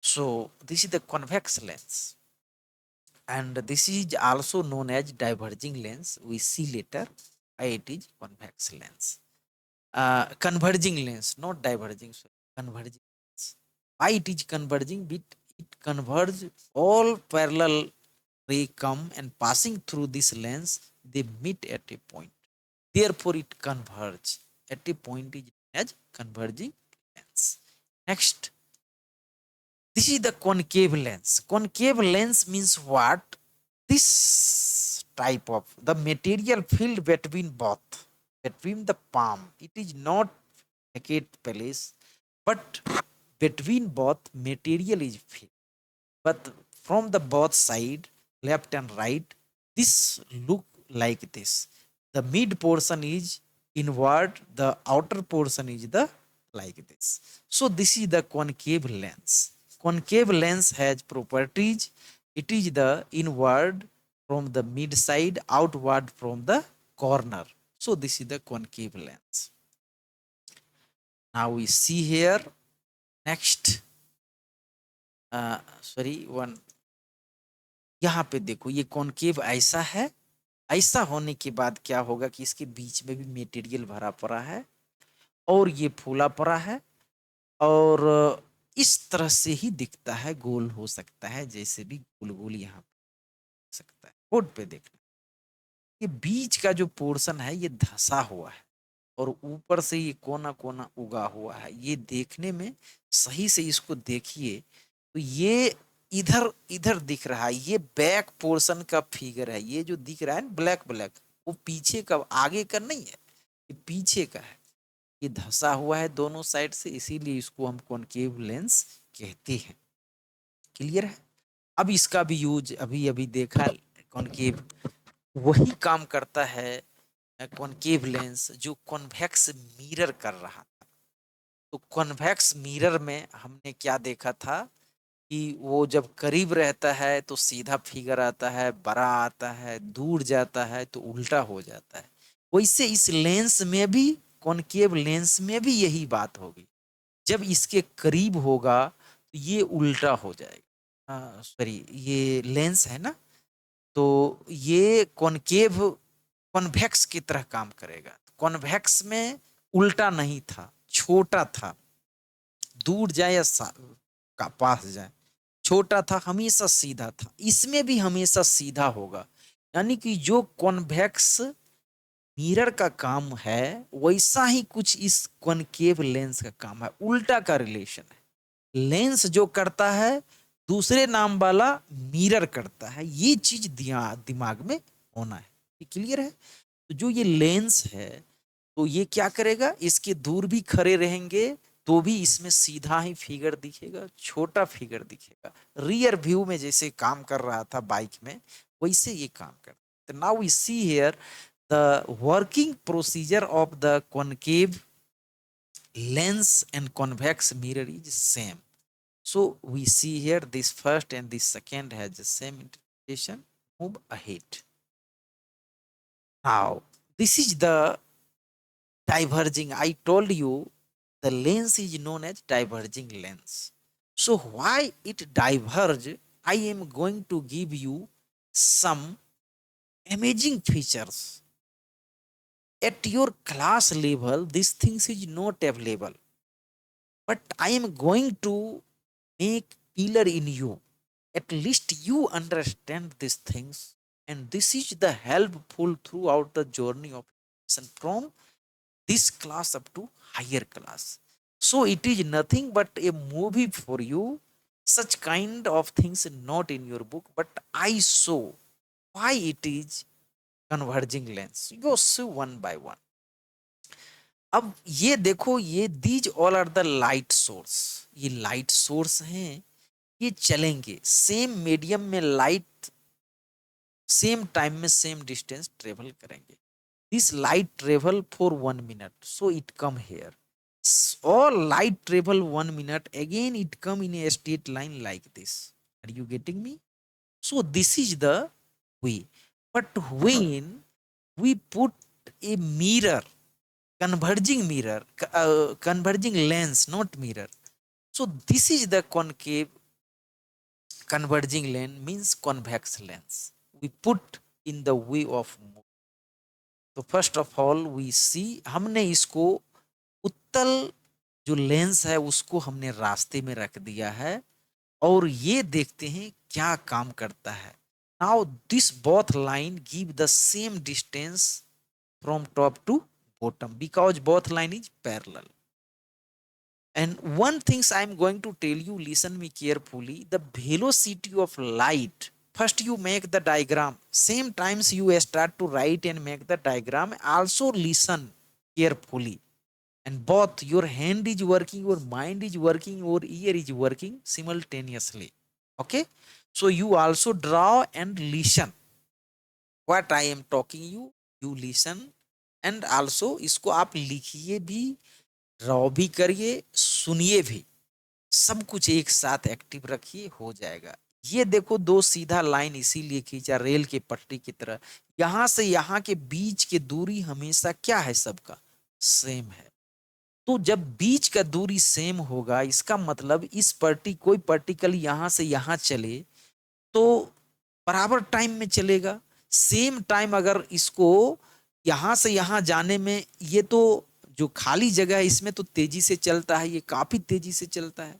so this is the convex lens, and this is also known as diverging lens. We see later why it is convex lens. Converging lens, not diverging, sorry, converging lens. Why it is converging? It converge all parallel ray come and passing through this lens, they meet at a point. Therefore, it converge at a point is known as converging lens. Next, this is the concave lens. Concave lens means what? This type of the material filled between both, between the palm. It is not vacate place, but between both material is filled. But from the both side, left and right, this look like this. The mid portion is inward, the outer portion is the like this. So this is the concave lens. Concave lens has properties. It is the inward from the mid side, outward from the corner. So this is the concave lens. Now we see here next. Sorry one, यहाँ पे देखो ये concave ऐसा है। ऐसा होने के बाद क्या होगा कि इसके बीच में भी मटेरियल भरा पड़ा है और ये फूला पड़ा है, और इस तरह से ही दिखता है। गोल हो सकता है, जैसे भी गोल गोल यहाँ पे सकता है। बोर्ड पे देखना, ये बीच का जो पोर्शन है ये धसा हुआ है और ऊपर से ये कोना कोना उगा हुआ है। ये देखने में सही से इसको देखिए तो ये इधर इधर दिख रहा है। ये बैक पोर्शन का फिगर है। ये जो दिख रहा है ब्लैक ब्लैक, वो पीछे का, आगे का नहीं है, ये पीछे का है। ये धसा हुआ है दोनों साइड से, इसीलिए इसको हम कॉनकेव लेंस कहते हैं। क्लियर है? अब इसका भी यूज अभी अभी देखा, कॉनकेव वही काम करता है कॉनकेव लेंस जो कॉन्वेक्स मिरर कर रहा था। तो कॉन्वेक्स मिरर में हमने क्या देखा था कि वो जब करीब रहता है तो सीधा फिगर आता है, बड़ा आता है, दूर जाता है तो उल्टा हो जाता है। वैसे इस लेंस में भी, कॉनकेव लेंस में भी यही बात होगी। जब इसके करीब होगा तो ये उल्टा हो जाएगा। सॉरी, ये लेंस है ना, तो ये कॉनकेव कॉन्वेक्स की तरह काम करेगा। कॉन्वेक्स में उल्टा नहीं था, छोटा था, दूर जाए या का पास जाए, छोटा था, हमेशा सीधा था। इसमें भी हमेशा सीधा होगा। यानी कि जो कॉन्वेक्स मिरर का काम है वैसा ही कुछ इस कॉनकेव लेंस का काम है। उल्टा का रिलेशन है। लेंस जो करता है दूसरे नाम वाला मिरर करता है। ये चीज दिमाग में होना है। क्लियर है? तो जो ये लेंस है तो ये क्या करेगा, इसके दूर भी खड़े रहेंगे तो भी इसमें सीधा ही फिगर दिखेगा, छोटा फिगर दिखेगा। रियर व्यू में जैसे काम कर रहा था बाइक में, वैसे ये काम कर। तो now we see here the working procedure of the concave lens and convex mirror is same. So we see here this first and this second has the same interpretation. Move ahead. Now this is the diverging. I told you the lens is known as diverging lens. So why it diverge? I am going to give you some amazing features. At your class level, these things is not available. But I am going to make pillar in you. At least you understand these things, and this is the helpful throughout the journey of education from this class up to higher class. So it is nothing but a movie for you. Such kind of things not in your book, but I saw why it is converging lens. You see one by one. अब ये देखो, ये these all are the light source, ये light source हैं, ये चलेंगे same medium में, light same time में सेम डिस्टेंस ट्रेवल करेंगे। This light travel for 1 minute, so it come here. All light travel 1 minute, again it come in a straight line like this. Are you getting me? So this is the way. But when we put a mirror, converging mirror, converging lens, not mirror. So this is the concave converging lens, means convex lens. We put in the way of move. तो first of all we सी, हमने इसको उत्तल जो lens है उसको हमने रास्ते में रख दिया है, और ये देखते हैं क्या काम करता है। Now this both line give the same distance from top to bottom because both line is parallel. And one things I am going to tell you, listen me carefully, the velocity of light, first you make the diagram, same times you start to write and make the diagram, also listen carefully, and both your hand is working, your mind is working, your ear is working simultaneously. Okay, so you also draw and listen what I am talking you listen, and also इसको आप लिखिए भी, draw भी करिए, सुनिए भी, सब कुछ एक साथ एक्टिव रखिए, हो जाएगा। ये देखो दो सीधा लाइन इसीलिए खींचा रेल के पटरी की तरह, यहां से यहां के बीच की दूरी हमेशा क्या है, सबका सेम है। तो जब बीच का दूरी सेम होगा, इसका मतलब इस कोई पार्टिकल यहां से यहां चले तो बराबर टाइम में चलेगा। सेम टाइम अगर इसको यहां से यहां जाने में, ये तो जो खाली जगह है इसमें तो तेजी से चलता है, ये काफी तेजी से चलता है,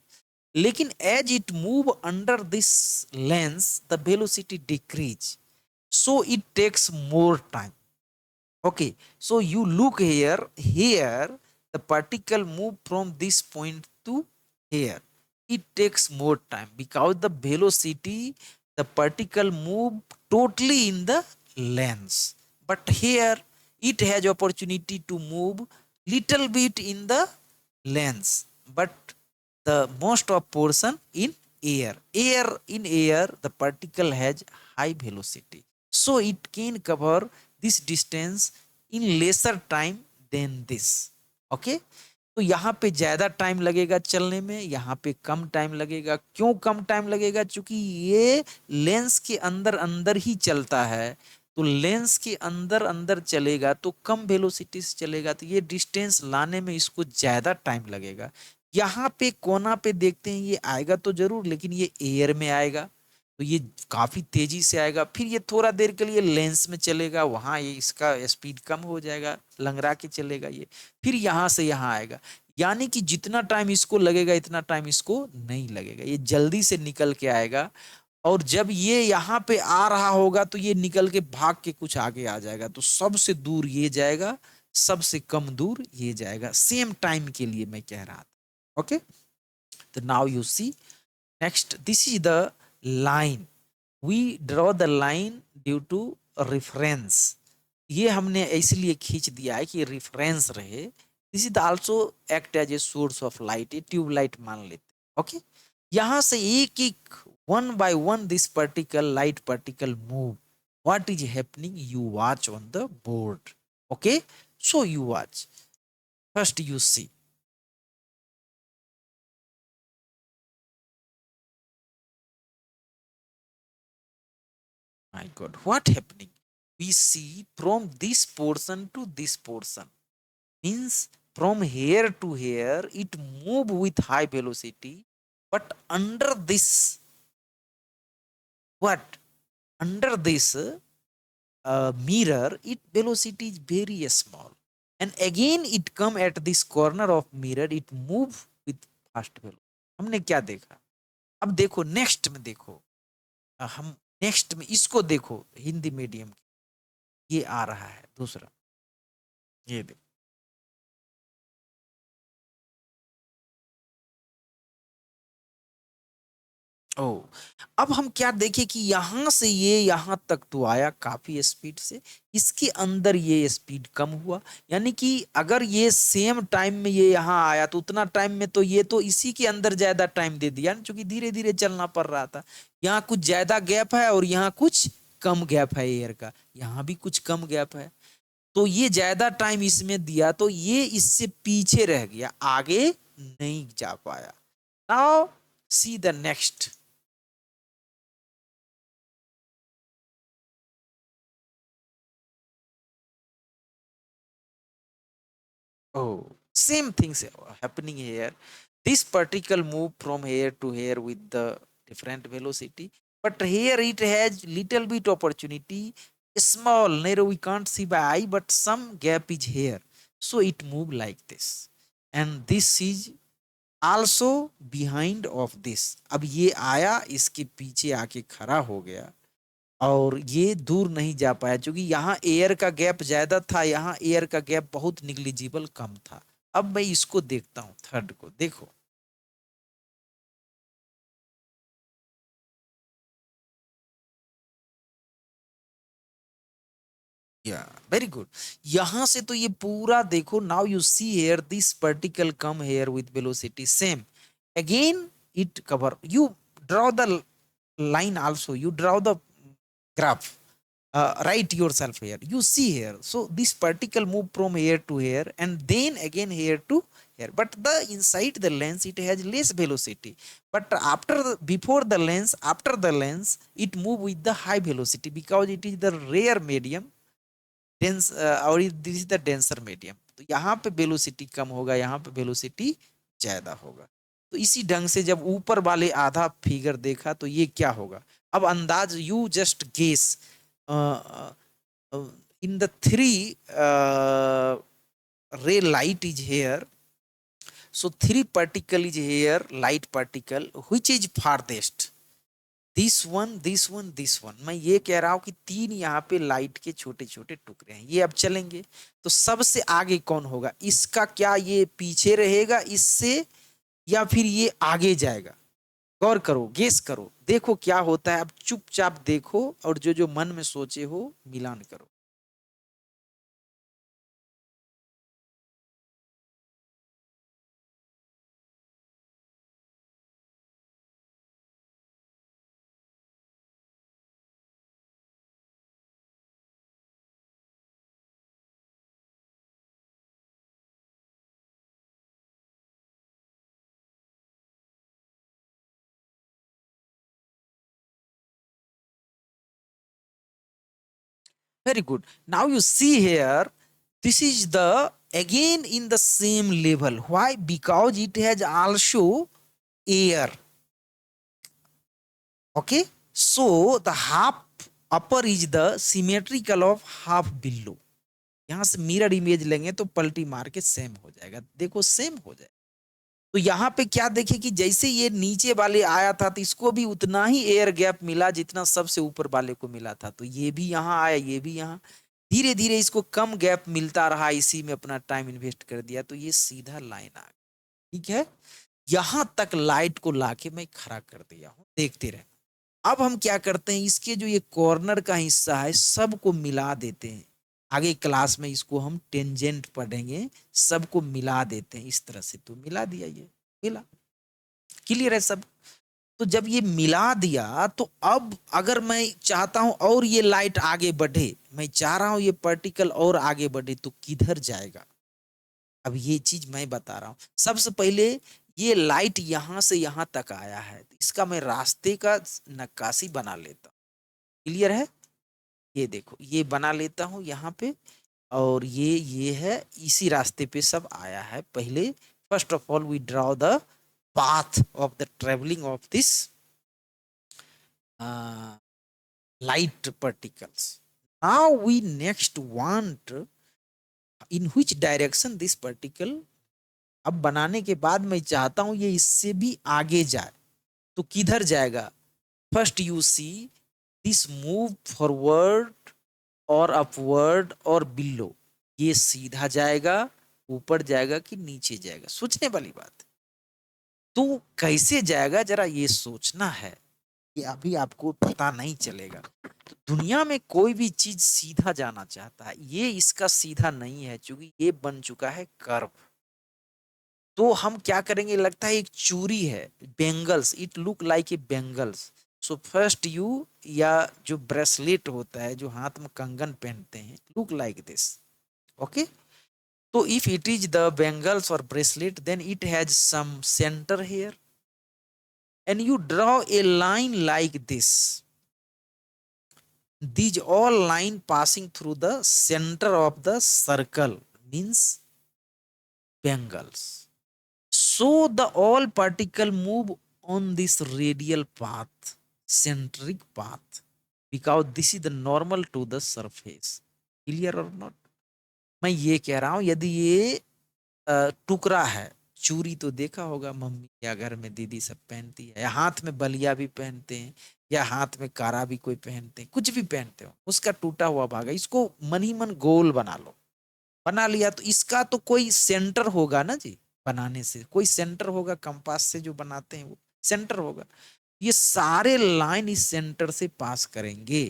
लेकिन as it move under this lens the velocity decrease, so it takes more time. Okay, so you look here the particle move from this point to here. It takes more time because the velocity, the particle move totally in the lens. But here it has opportunity to move little bit in the lens, but the most of portion in air. In air, the particle has high velocity. So it can cover this distance in lesser time than this. Okay, तो यहाँ पे ज्यादा time लगेगा चलने में, यहाँ पे कम time लगेगा। क्यों कम टाइम लगेगा? क्योंकि ये लेंस के अंदर अंदर ही चलता है, तो लेंस के अंदर अंदर चलेगा तो कम वेलोसिटी से चलेगा, तो ये डिस्टेंस लाने में इसको ज्यादा टाइम लगेगा। यहाँ पे कोना पे देखते हैं, ये आएगा तो जरूर, लेकिन ये एयर में आएगा तो ये काफी तेजी से आएगा, फिर ये थोड़ा देर के लिए लेंस में चलेगा, वहां ये इसका स्पीड कम हो जाएगा, लंगड़ा के चलेगा ये, फिर यहां से यहां आएगा। यानी कि जितना टाइम इसको लगेगा इतना टाइम इसको नहीं लगेगा, ये जल्दी से निकल के आएगा। और जब ये यहाँ पे आ रहा होगा तो ये निकल के भाग के कुछ आगे आ जाएगा, तो सबसे दूर ये जाएगा, सबसे कम दूर ये जाएगा, सेम टाइम के लिए मैं कह रहा था। ओके, तो now you see next, this is the line, we draw the line due to reference. ये हमने इसलिए खींच दिया है कि रेफरेंस रहे, this is also act as a source of light, a tubelight मान लेते। ओके, यहां से एक एक one by one this particle light particle move. What is happening? You watch on the board. Okay, so you watch. First you see. My God, what happening? We see from this portion to this portion. Means from here to here, it move with high velocity. But under this, what? Under this mirror, it velocity is very small. And again, it come at this corner of mirror, it move with fast velocity. हमने क्या देखा? अब देखो next में देखो, हम next में इसको देखो, हिंदी मीडियम ये आ रहा है दूसरा, ये देखो। ओ, अब हम क्या देखें कि यहां से ये यहां तक तो आया काफी स्पीड से, इसके अंदर ये स्पीड कम हुआ। यानी कि अगर ये सेम टाइम में ये यहाँ आया तो उतना टाइम में तो ये तो इसी के अंदर ज्यादा टाइम दे दिया, क्योंकि धीरे धीरे चलना पड़ रहा था। यहाँ कुछ ज्यादा गैप है और यहाँ कुछ कम गैप है एयर का, यहाँ भी कुछ कम गैप है। तो ये ज्यादा टाइम इसमें दिया तो ये इससे पीछे रह गया, आगे नहीं जा पाया। Now see the next. Oh, same things happening here. This particle move from here to here with the different velocity, but here it has little bit opportunity, small, narrow, we can't see by eye, but some gap is here. So it move like this. And this is also behind of this. अब ये आया इसके पीछे आके खड़ा हो गया और ये दूर नहीं जा पाया, क्योंकि यहाँ एयर का गैप ज्यादा था, यहाँ एयर का गैप बहुत निग्लिजिबल कम था। अब मैं इसको देखता हूँ, थर्ड को देखो। या वेरी गुड। यहां से तो ये पूरा देखो, now you see here this particle come here with velocity same, again it cover, you draw the line also, you draw the graph, write yourself here, you see here. So this particle move from here to here and then again here to here, but the inside the lens it has less velocity, but after before the lens, after the lens it move with the high velocity because it is the rare medium dense, और this is the denser medium। तो यहाँ पे velocity कम होगा, यहाँ पे velocity ज्यादा होगा। तो इसी ढंग से जब ऊपर वाले आधा फिगर देखा तो ये क्या होगा, अब अंदाज, you just guess. In the three ray light is here, so three particle is here, light particle, which is farthest? This one, this one, this one. मैं ये कह रहा हूं कि तीन यहाँ पे लाइट के छोटे छोटे टुकड़े हैं, ये अब चलेंगे तो सबसे आगे कौन होगा, इसका क्या ये पीछे रहेगा इससे या फिर ये आगे जाएगा? गौर करो, गेस करो, देखो क्या होता है। अब चुपचाप देखो और जो जो मन में सोचे हो मिलान करो। Very good. Now you see here, this is the again in the same level. Why? Because it has also air. Okay. So the half upper is the symmetrical of half below. यहाँ से mirror image लेंगे तो पलटी मार के same हो जाएगा, देखो सेम हो जाएगा। तो यहाँ पे क्या देखे कि जैसे ये नीचे वाले आया था तो इसको भी उतना ही एयर गैप मिला जितना सबसे ऊपर वाले को मिला था, तो ये भी यहाँ आया, ये भी यहाँ, धीरे धीरे इसको कम गैप मिलता रहा, इसी में अपना टाइम इन्वेस्ट कर दिया, तो ये सीधा लाइन आ गई। ठीक है, यहां तक लाइट को लाके मैं खड़ा कर दिया हूं, देखते रहे। अब हम क्या करते हैं, इसके जो ये कॉर्नर का हिस्सा है सबको मिला देते हैं, आगे क्लास में इसको हम टेंजेंट पढ़ेंगे, सबको मिला देते हैं इस तरह से। तो मिला दिया, ये मिला, क्लियर है सब। तो जब ये मिला दिया तो अब अगर मैं चाहता हूं और ये लाइट आगे बढ़े, मैं चाह रहा हूं ये पार्टिकल और आगे बढ़े, तो किधर जाएगा? अब ये चीज मैं बता रहा हूं। सबसे पहले ये लाइट यहां से यहां तक आया है, तो इसका मैं रास्ते का नक्काशी बना लेता हूं। क्लियर है? ये देखो, ये बना लेता हूं यहाँ पे, और ये है, इसी रास्ते पे सब आया है। पहले first of all we draw the path of the traveling of this light particles. Now we next want in which direction this particle, अब बनाने के बाद मैं चाहता हूं ये इससे भी आगे जाए, तो किधर जाएगा? First you see this move forward और अपवर्ड और बिलो, ये सीधा जाएगा, ऊपर जाएगा कि नीचे जाएगा, सोचने वाली बात है। तो कैसे जाएगा जरा ये सोचना है, ये अभी आपको पता नहीं चलेगा। तो दुनिया में कोई भी चीज सीधा जाना चाहता है, ये इसका सीधा नहीं है, क्योंकि ये बन चुका है कर्व। तो हम क्या करेंगे, लगता है एक चूड़ी है, bangles, it look like a bangles. So first you, या जो ब्रेसलेट होता है, जो हाथ में कंगन पहनते हैं, लुक लाइक दिस, ओके। तो if it is the bangles और bracelet, then it has some centre here, and you draw a line like this. These all line passing through the center of the circle means bangles. So the all particle move on this radial path, centric path, because this is the normal to the surface. Clear or not? मैं ये कह रहा हूं, यदि ये टुकड़ा है, चूड़ी तो देखा होगा मम्मी या घर में दीदी सब पहनती है, या हाथ में बलिया भी पहनते हैं, या हाथ में कारा भी कोई पहनते हैं, कुछ भी पहनते हो, उसका टूटा हुआ भाग है, इसको मन ही मन गोल बना लो। बना लिया तो इसका तो कोई सेंटर होगा ना जी, बनाने से कोई सेंटर होगा, कंपास से जो बनाते हैं वो सेंटर होगा। ये सारे लाइन इस सेंटर से पास करेंगे।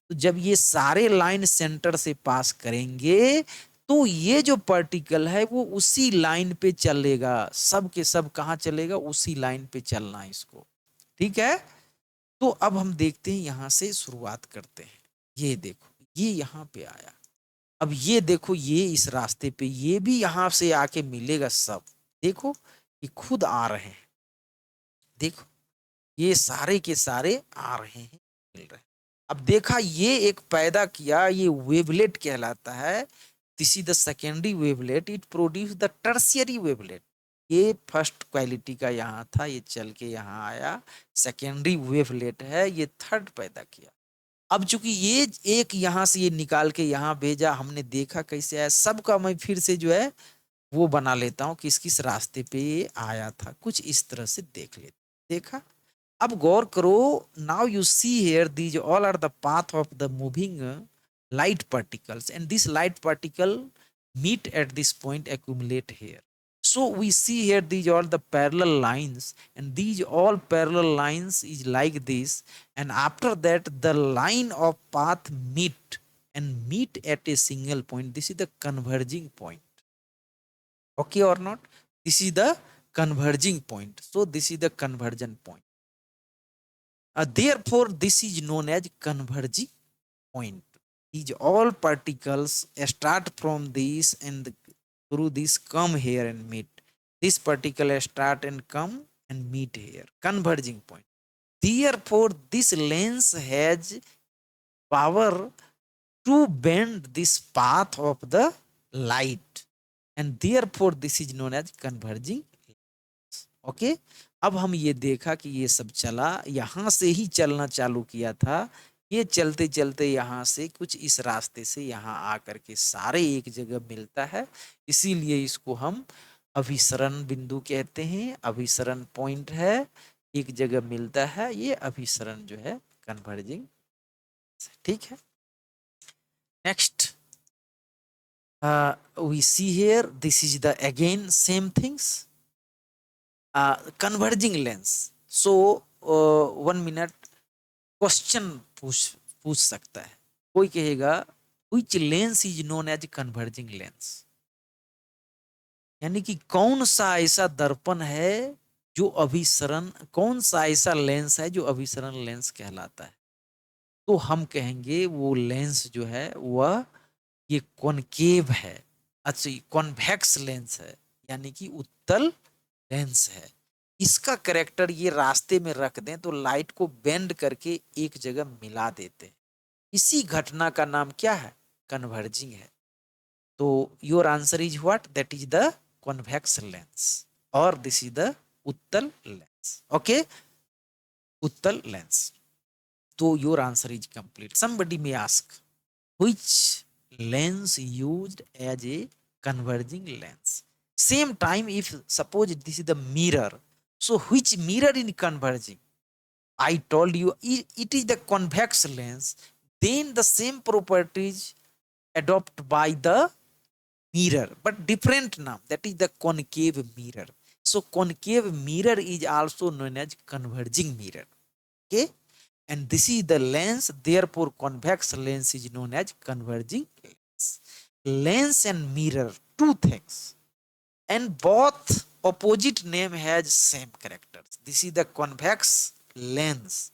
तो जब ये सारे लाइन सेंटर से पास करेंगे, तो ये जो पार्टिकल है वो उसी लाइन पे चलेगा, सब के सब कहाँ चलेगा, उसी लाइन पे चलना है इसको, ठीक है। तो अब हम देखते हैं, यहां से शुरुआत करते हैं। ये देखो, ये यहां पे आया, अब ये देखो, ये इस रास्ते पे, ये भी यहां से आके मिलेगा सब। देखो, ये खुद आ रहे हैं, देखो, ये सारे के सारे आ रहे हैं, मिल रहे हैं। अब देखा, ये एक पैदा किया, ये वेवलेट कहलाता है। This is the secondary wavelet, it produce the tertiary wavelet. ये फर्स्ट क्वालिटी का यहाँ था, ये चल के यहाँ आया, सेकेंडरी वेवलेट है, ये थर्ड पैदा किया। अब चूंकि ये एक यहाँ से ये निकाल के यहाँ भेजा, हमने देखा कैसे आया, सबका मैं फिर से जो है वो बना लेता हूँ, किस किस रास्ते पे ये आया था, कुछ इस तरह से देख लेते। देखा, अब गौर करो, now you see here, these all are the path of the moving light particles, and this light particle meet at this point, accumulate here. So we see here these all the parallel lines, and these all parallel lines is like this, and after that the line of path meet and meet at a single point. This is the converging point, okay or not? This is the converging point, so this is the convergent point. Therefore this is known as converging point. These all particles start from this, and through this come here and meet. This particle start and come and meet here, converging point. Therefore this lens has power to bend this path of the light, and therefore this is known as converging. Okay, अब हम ये देखा कि ये सब चला, यहाँ से ही चलना चालू किया था, ये चलते चलते यहाँ से कुछ इस रास्ते से यहाँ आकर के सारे एक जगह मिलता है, इसीलिए इसको हम अभिसरण बिंदु कहते हैं। अभिसरण पॉइंट है, एक जगह मिलता है, ये अभिसरण जो है कन्वर्जिंग, ठीक है। Next we see here, this is the again same things, converging lens. So 1 minute, question पूछ सकता है कोई, कहेगा which lens is known as converging lens, यानी कि कौन सा ऐसा दर्पण है जो अभिसरण, कौन सा ऐसा लेंस है जो अभिसरण लेंस कहलाता है, तो हम कहेंगे वो लेंस जो है वह ये कॉनकेव है, अच्छा कॉन्वेक्स लेंस है, यानी कि उत्तल लेंस है। इसका करेक्टर ये रास्ते में रख दें तो लाइट को बेंड करके एक जगह मिला देते हैं, इसी घटना का नाम क्या है, कन्वर्जिंग है। तो your answer is what, that is the convex lens और दिस इज द उत्तल लेंस। ओके, उत्तल लेंस। तो your answer is complete. Somebody may ask which lens used as a converging lens, same time if suppose this is the mirror, so which mirror in converging, I told you it is the convex lens, then the same properties adopt by the mirror but different name, that is the concave mirror. So concave mirror is also known as converging mirror. Okay, and this is the lens, therefore convex lens is known as converging lens. Lens and mirror, two things, and both opposite name has same characters. This is the convex lens,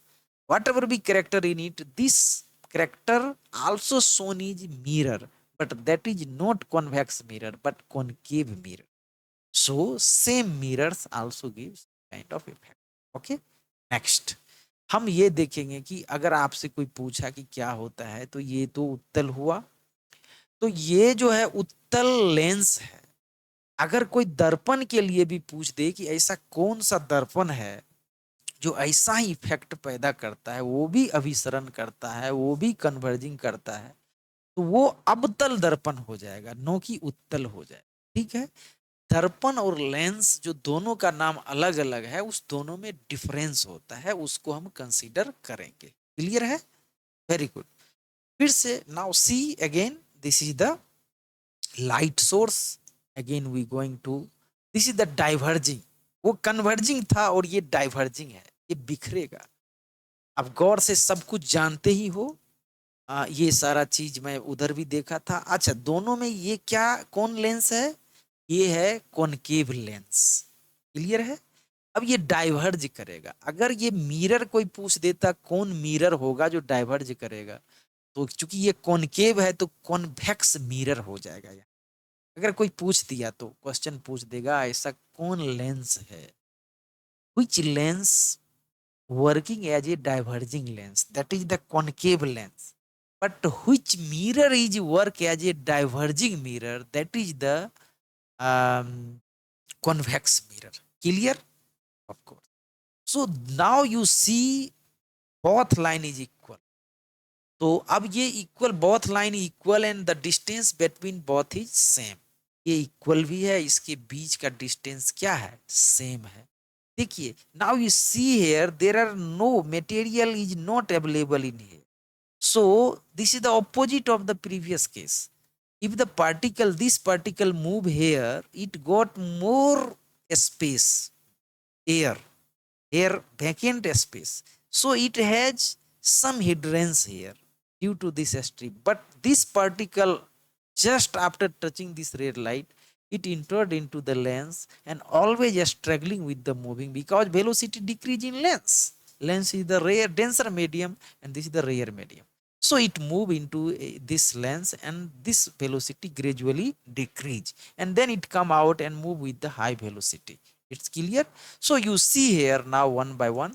whatever be character in it, this character also shown is mirror, but that is not convex mirror but concave mirror. So same mirrors also gives kind of effect. Okay, next हम ये देखेंगे कि अगर आपसे कोई पूछा कि क्या होता है, तो ये तो उत्तल हुआ, तो ये जो है उत्तल लेंस है। अगर कोई दर्पण के लिए भी पूछ दे कि ऐसा कौन सा दर्पण है जो ऐसा ही इफेक्ट पैदा करता है, वो भी अभिसरण करता है, वो भी कन्वर्जिंग करता है, तो वो अबतल दर्पण हो जाएगा, नो कि उत्तल हो जाएगा। ठीक है, दर्पण और लेंस जो दोनों का नाम अलग अलग है, उस दोनों में डिफरेंस होता है, उसको हम कंसीडर करेंगे। क्लियर है, वेरी गुड। फिर से now see again, this is the light source, again we going to, this is the diverging, वो कन्वर्जिंग था और ये डाइवर्जिंग है, ये बिखरेगा। अब गौर से सब कुछ जानते ही हो, ये सारा चीज मैं उधर भी देखा था। अच्छा, दोनों में ये क्या कौन लेंस है, ये है कॉनकेव लेंस। क्लियर है, अब ये डाइवर्ज करेगा। अगर ये मिरर कोई पूछ देता कौन मिरर होगा जो डाइवर्ज करेगा, तो चूंकि ये कॉनकेव है तो कॉन्वेक्स मिरर हो जाएगा। अगर कोई पूछ दिया तो क्वेश्चन पूछ देगा ऐसा कौन लेंस है, which lens working as a diverging lens, that is the concave lens, but which mirror is work as a diverging mirror, that is the um, convex mirror. Clear, of course. So now you see both line is equal, तो अब ये equal, both line equal and the distance between both is same, ये equal भी है, इसके बीच का distance क्या है, सेम है। देखिए, now you see here there are no material is not available in here, so this is the opposite of the previous case. If the particle, this particle move here, it got more space, air, air vacant space, so it has some hindrance here due to this strip, but this particle just after touching this red light, it entered into the lens and always struggling with the moving because velocity decrease in lens. Lens is the rare denser medium and this is the rare medium, so it move into this lens and this velocity gradually decrease and then it come out and move with the high velocity. It's clear. So you see here now one by one,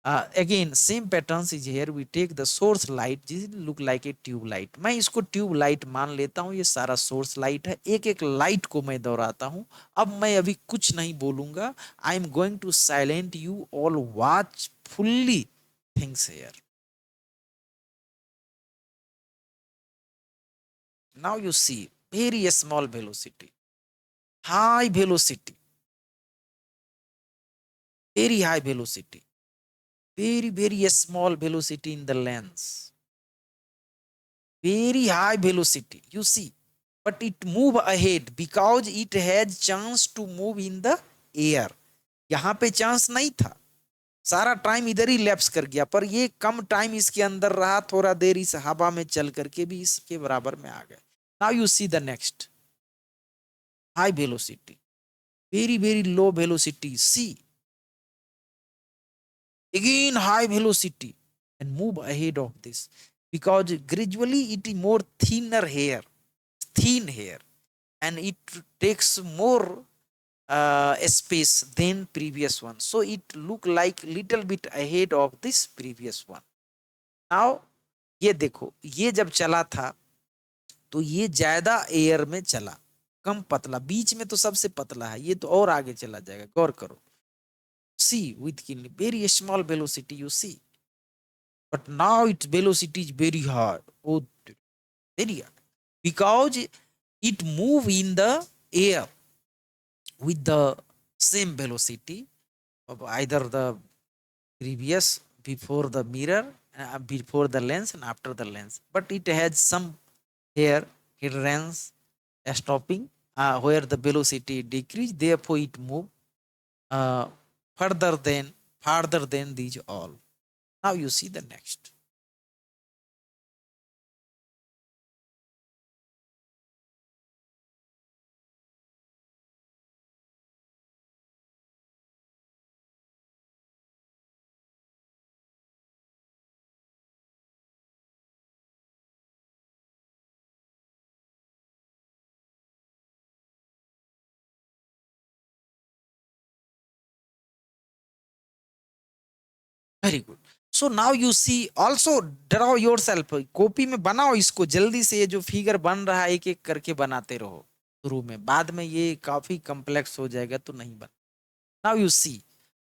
again same patterns is here. We take the source light, this look like a tube light, मैं इसको tube light मान लेता हूँ, ये सारा source light है। एक एक लाइट को मैं दोहराता हूँ। अब मैं अभी कुछ नहीं बोलूंगा, I am going to silent you all, watch fully things here. Now you see very small velocity, high velocity, very high velocity, very small velocity in the lens, very high velocity, you see, but it move ahead because it has chance to move in the air. यहाँ पे chance नहीं था, सारा time इधर ही lapse कर गया, पर ये कम टाइम इसके अंदर रहा, थोड़ा देर इस हवा में चल करके भी इसके बराबर में आ गए। Now you see the next, high velocity, very very low velocity, see again high velocity and move ahead of this, because gradually it is more thinner hair, thin hair, and it takes more space than previous one, so it look like little bit ahead of this previous one. Now ये देखो, ये जब चला था तो ये ज्यादा air में चला, कम पतला, बीच में तो सबसे पतला है, ये तो और आगे चला जाएगा, गौर करो। सी with very small velocity you see, but now its velocity is very hard. Oh, very hard, because it move in the air with the same velocity of either the previous, before the mirror, before the lens and after the lens, but it has some here hindrance stopping, where the velocity decrease, therefore it move uh, further than farther than these all. Now you see the next. Very good. So now you see also, draw yourself, copy में बनाओ इसको जल्दी से, ये जो figure बन रहा है एक एक करके बनाते रहो शुरू में, बाद में ये काफी कॉम्प्लेक्स हो जाएगा तो नहीं बन। Now you see,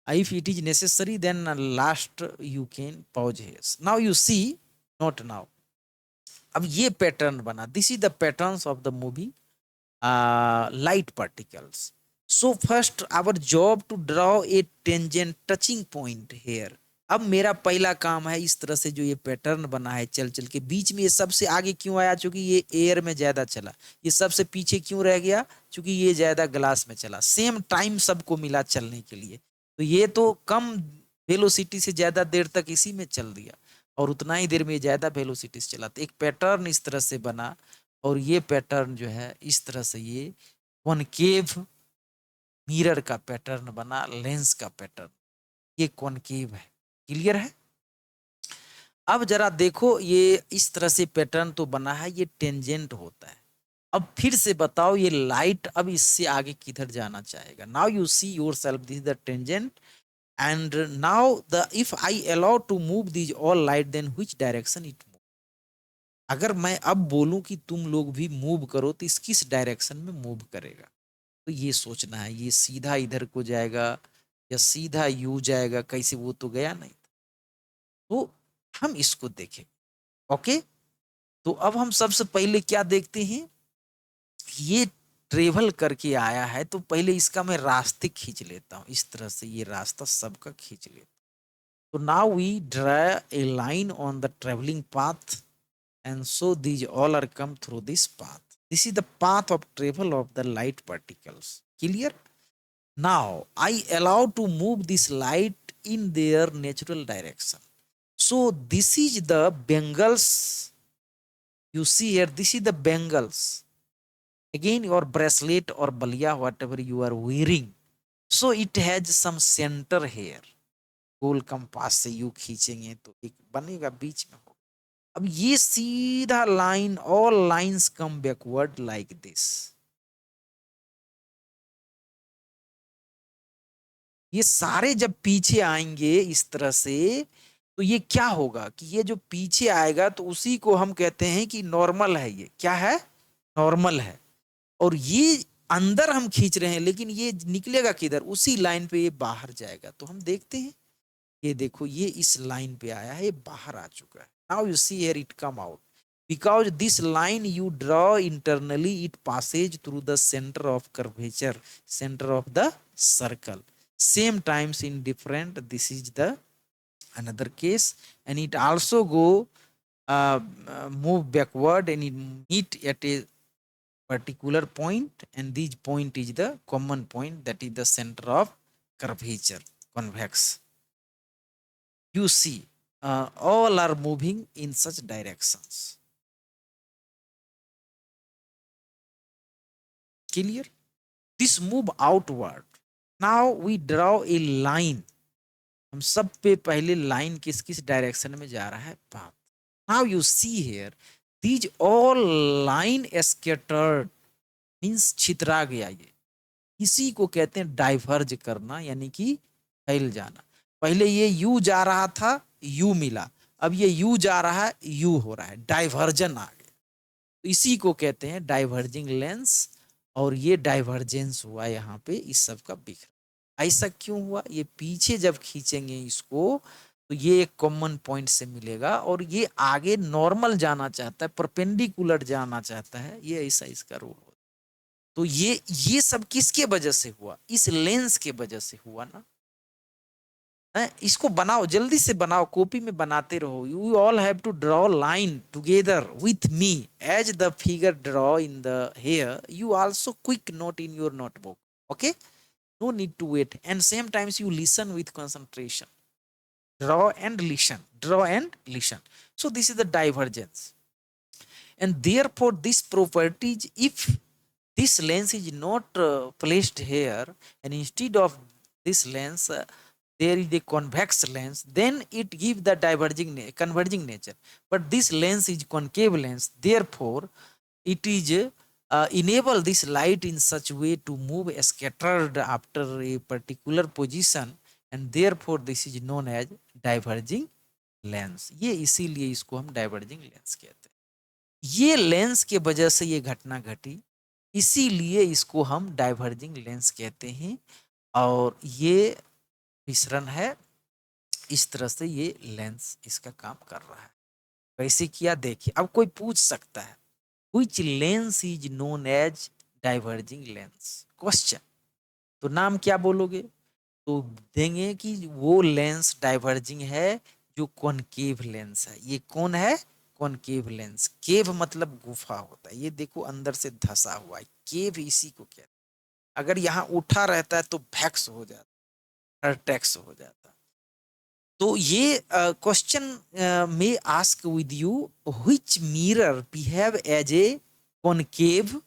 if it is necessary then last you can pause here. Now you see, not now, अब ये पैटर्न बना, this is the patterns of the movie light particles. So first our job to draw a tangent touching point here. अब मेरा पहला काम है इस तरह से जो ये पैटर्न बना है चल चल के, बीच में ये सबसे आगे क्यों आया, चूंकि ये एयर में ज्यादा चला, ये सबसे पीछे क्यों रह गया, चूंकि ये ज्यादा ग्लास में चला, सेम टाइम सबको मिला चलने के लिए, तो ये तो कम वेलोसिटी से ज्यादा देर तक इसी में चल दिया, और उतना ही देर में ज्यादा वेलोसिटी से चला, तो एक पैटर्न इस तरह से बना, और ये पैटर्न जो है इस तरह से ये कॉनकेव मिरर का पैटर्न बना, लेंस का पैटर्न, ये कॉनकेव है, क्लियर है। अब जरा देखो, ये इस तरह से पैटर्न तो बना है, ये टेंजेंट होता है। अब फिर से बताओ ये लाइट अब इससे आगे किधर जाना चाहेगा। Now you see yourself, this is the tangent, and now the if I allow to move this all light, then which direction it move. अगर मैं अब बोलूं कि तुम लोग भी मूव करो तो इस किस डायरेक्शन में मूव करेगा, तो ये सोचना है, ये सीधा इधर को जाएगा या सीधा यू जाएगा, कैसे, वो तो गया नहीं, तो हम इसको देखें। ओके, तो अब हम सबसे पहले क्या देखते हैं, ये ट्रेवल करके आया है, तो पहले इसका मैं रास्ते खींच लेता हूं, इस तरह से ये रास्ता सबका खींच लेता हूं। तो now we draw a line on the travelling path, and so these all are come through this path, this is the path of travel of the light particles, clear. Now I allow to move this light in their natural direction. So this is the bangles, you see here, this is the bangles, again your bracelet or balia, whatever you are wearing, so it has some center here, goal compass से you खींचेंगे तो एक बनेगा बीच में हो। अब ये सीधा line, all lines come backward like this, ये सारे जब पीछे आएंगे इस तरह से, तो ये क्या होगा कि ये जो पीछे आएगा तो उसी को हम कहते हैं कि नॉर्मल है, ये क्या है, नॉर्मल है, और ये अंदर हम खींच रहे हैं लेकिन ये निकलेगा किधर, उसी लाइन पे ये बाहर जाएगा, तो हम देखते हैं, ये देखो ये इस लाइन पे आया है, ये बाहर आ चुका है। Now you see here it come out, because this line you draw internally, it passes through the center of curvature, center of the circle, same times in different, this is the another case, and it also go move backward and it meet at a particular point, and this point is the common point, that is the center of curvature, convex. you see all are moving in such directions. Clear? This move outward. Now we draw a line. हम सब पे पहले line किस किस direction में जा रहा है path. Now you see here these all line scattered means छितरा गया. ये इसी को कहते हैं डाइवर्ज करना, यानी कि फैल जाना. पहले ये यू जा रहा था, यू मिला, अब ये यू जा रहा है, यू हो रहा है, डाइवर्जन आ गया. तो इसी को कहते हैं डाइवर्जिंग लेंस. और ये डाइवर्जेंस हुआ यहाँ पे इस सब का बिखरा. ऐसा क्यों हुआ? ये पीछे जब खींचेंगे इसको तो ये एक कॉमन पॉइंट से मिलेगा और ये आगे नॉर्मल जाना चाहता है, परपेंडिकुलर जाना चाहता है. ये ऐसा इसका रोल होता है. तो ये सब किसके वजह से हुआ? इस लेंस के वजह से हुआ ना. इसको बनाओ, जल्दी से बनाओ, कॉपी में बनाते रहो. You all have to draw line together with me as the figure draw in the here. You also quick note in your notebook. Okay, no need to wait and same times you listen with concentration. Draw and listen, draw and listen. So this is the divergence, and therefore this properties, if this lens is not placed here and instead of this lens there is a convex lens, then it gives the converging nature. But this lens is concave lens, therefore it is enable this light in such way to move scattered after a particular position, and therefore this is known as diverging lens. ये इसीलिए इसको हम diverging lens कहते हैं. ये lens के वजह से ये घटना घटी, इसीलिए इसको हम डाइवर्जिंग लेंस कहते हैं. और ये मिश्रण है, इस तरह से ये लेंस इसका काम कर रहा है. कैसे किया देखिए. अब कोई पूछ सकता है which lens is known as diverging lens? Question. तो नाम क्या बोलोगे? तो देंगे कि वो लेंस डाइवर्जिंग है जो कॉनकेव लेंस है. ये कौन है? Concave lens. केव मतलब गुफा होता है. ये देखो अंदर से धसा हुआ है, केव इसी को कहते हैं. अगर यहाँ उठा रहता है तो भैक्स हो जाता, टैक्स हो जाता. तो ये क्वेश्चन में ask with you which mirror behave as a concave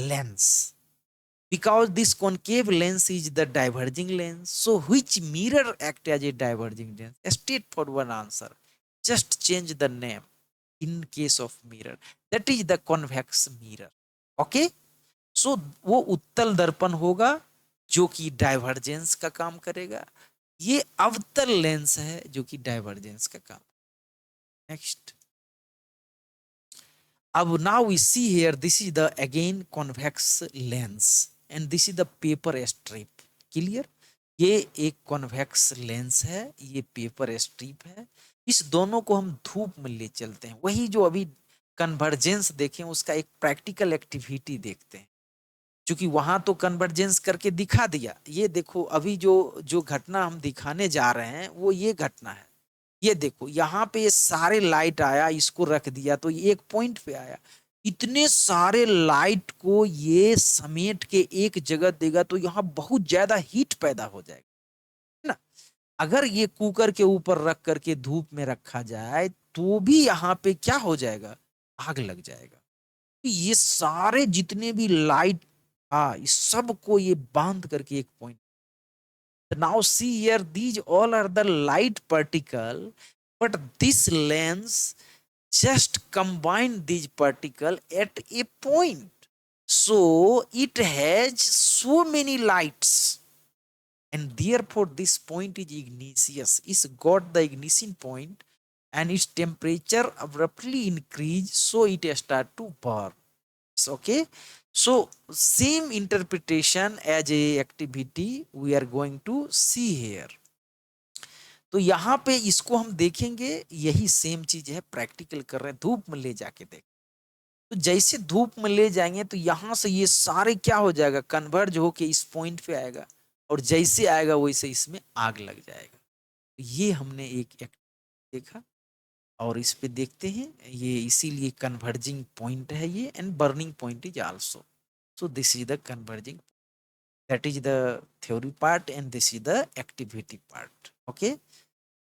lens, because this concave lens is the diverging lens. So which mirror act as a diverging lens? A straightforward answer, just change the name. In case of mirror, that is the convex mirror. Okay, so वो उत्तल दर्पण होगा जो कि divergence का काम करेगा. ये अवतल लेंस है जो कि डाइवर्जेंस का काम. नेक्स्ट. अब now we see here this is the again convex lens and this is the paper strip. Clear? ये एक कॉन्वेक्स लेंस है, ये पेपर स्ट्रिप है. इस दोनों को हम धूप में ले चलते हैं. वही जो अभी कन्वर्जेंस देखें उसका एक प्रैक्टिकल एक्टिविटी देखते हैं. क्योंकि वहां तो कन्वर्जेंस करके दिखा दिया. ये देखो अभी जो जो घटना हम दिखाने जा रहे हैं वो ये घटना है. ये देखो यहाँ पे ये सारे लाइट आया, इसको रख दिया तो ये एक पॉइंट पे आया. इतने सारे लाइट को ये समेट के एक जगह देगा तो यहाँ बहुत ज्यादा हीट पैदा हो जाएगा, है ना. अगर ये कुकर के ऊपर रख करके धूप में रखा जाए तो भी यहाँ पे क्या हो जाएगा? आग लग जाएगा. तो ये सारे जितने भी लाइट इस सब को ये बांध करके एक point. Now see here, these all are the light particle, but this lens just combine these particle at a point. So it has so many lights, and therefore this point is igneous. It's got the ignition point, and its temperature abruptly increase, so it start to burn. Okay, so same interpretation as a activity we are going to see here. तो यहाँ पे इसको हम देखेंगे, यही same चीज है, practical कर रहे हैं, धूप में ले जाके देख. तो जैसे धूप में ले जाएंगे तो यहाँ से ये सारे क्या हो जाएगा? कन्वर्ज होके इस पॉइंट पे आएगा, और जैसे आएगा वैसे इसमें आग लग जाएगा. ये हमने एक देखा और इस पे देखते हैं. ये इसीलिए कन्वर्जिंग पॉइंट है ये, and burning point is also. So this is the converging, that is the theory part and this is the activity part. Okay,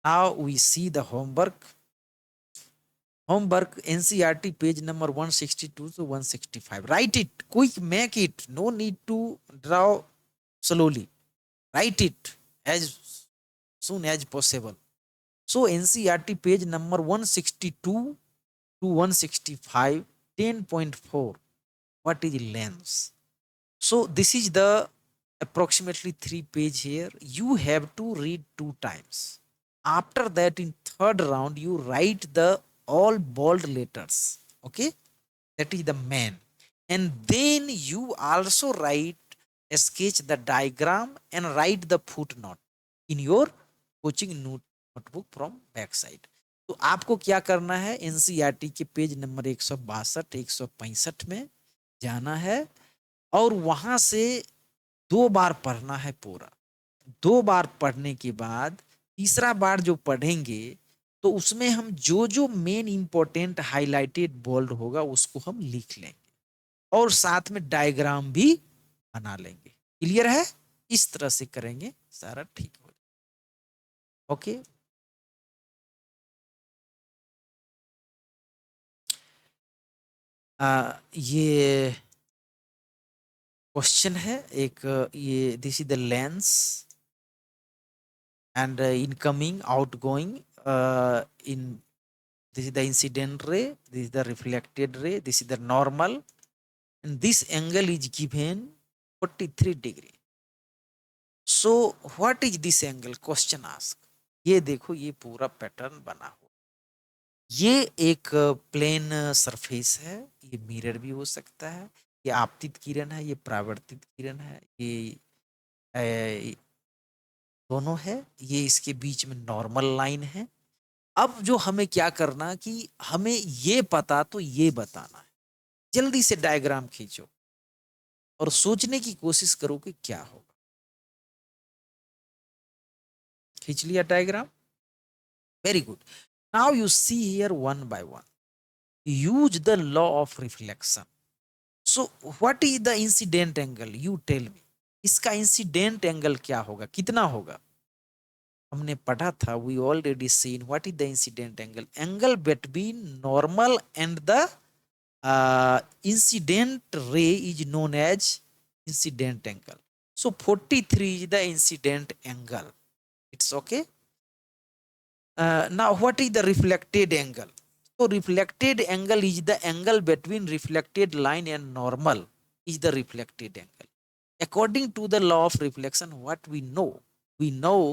Now we see the homework. Homework NCERT page number 162 to 165. Write it, quick, make it. No need to draw slowly. Write it as soon as possible. So NCERT page number 162 to 165, 10.4. What is lens? So this is the approximately 3 page here. You have to read 2 times. After that, in third round, you write the all bold letters. Okay, that is the main. And then you also write, sketch the diagram and write the footnote in your coaching notebook from back side. तो आपको क्या करना है, NCERT के page number 162 165 में जाना है और वहां से 2 बार पढ़ना है पूरा. 2 बार पढ़ने के बाद तीसरा बार जो पढ़ेंगे तो उसमें हम जो जो मेन इंपॉर्टेंट हाईलाइटेड बोल्ड होगा उसको हम लिख लेंगे और साथ में डायग्राम भी बना लेंगे. क्लियर है? इस तरह से करेंगे, सारा ठीक हो जाएगा. ओके, ये क्वेश्चन है एक, ये this is the lens and incoming, outgoing, in this is the incident ray, this is the reflected ray, this is the normal, and this angle is given 43 degree. So what is this angle? Question ask. ये देखो, ये पूरा pattern बना हुआ, ये एक plane surface है, ये मिरर भी हो सकता है, ये आपतित किरण है, ये परावर्तित किरण है, ये दोनों है, ये इसके बीच में नॉर्मल लाइन है. अब जो हमें क्या करना कि हमें ये पता तो ये बताना है. जल्दी से डायग्राम खींचो और सोचने की कोशिश करो कि क्या होगा. खींच लिया diagram? Very good. Now you see here one by one. Use the law of reflection. So what is the incident angle? You tell me. इसका इंसिडेंट एंगल क्या होगा, कितना होगा? हमने पढ़ा था, we already seen what is the incident angle. Angle between normal and the incident ray is known as incident angle. So 43 is the incident angle. It's okay. Now what is the reflected angle? So reflected angle is the angle between reflected line and normal is the reflected angle. According to the law of reflection, what we know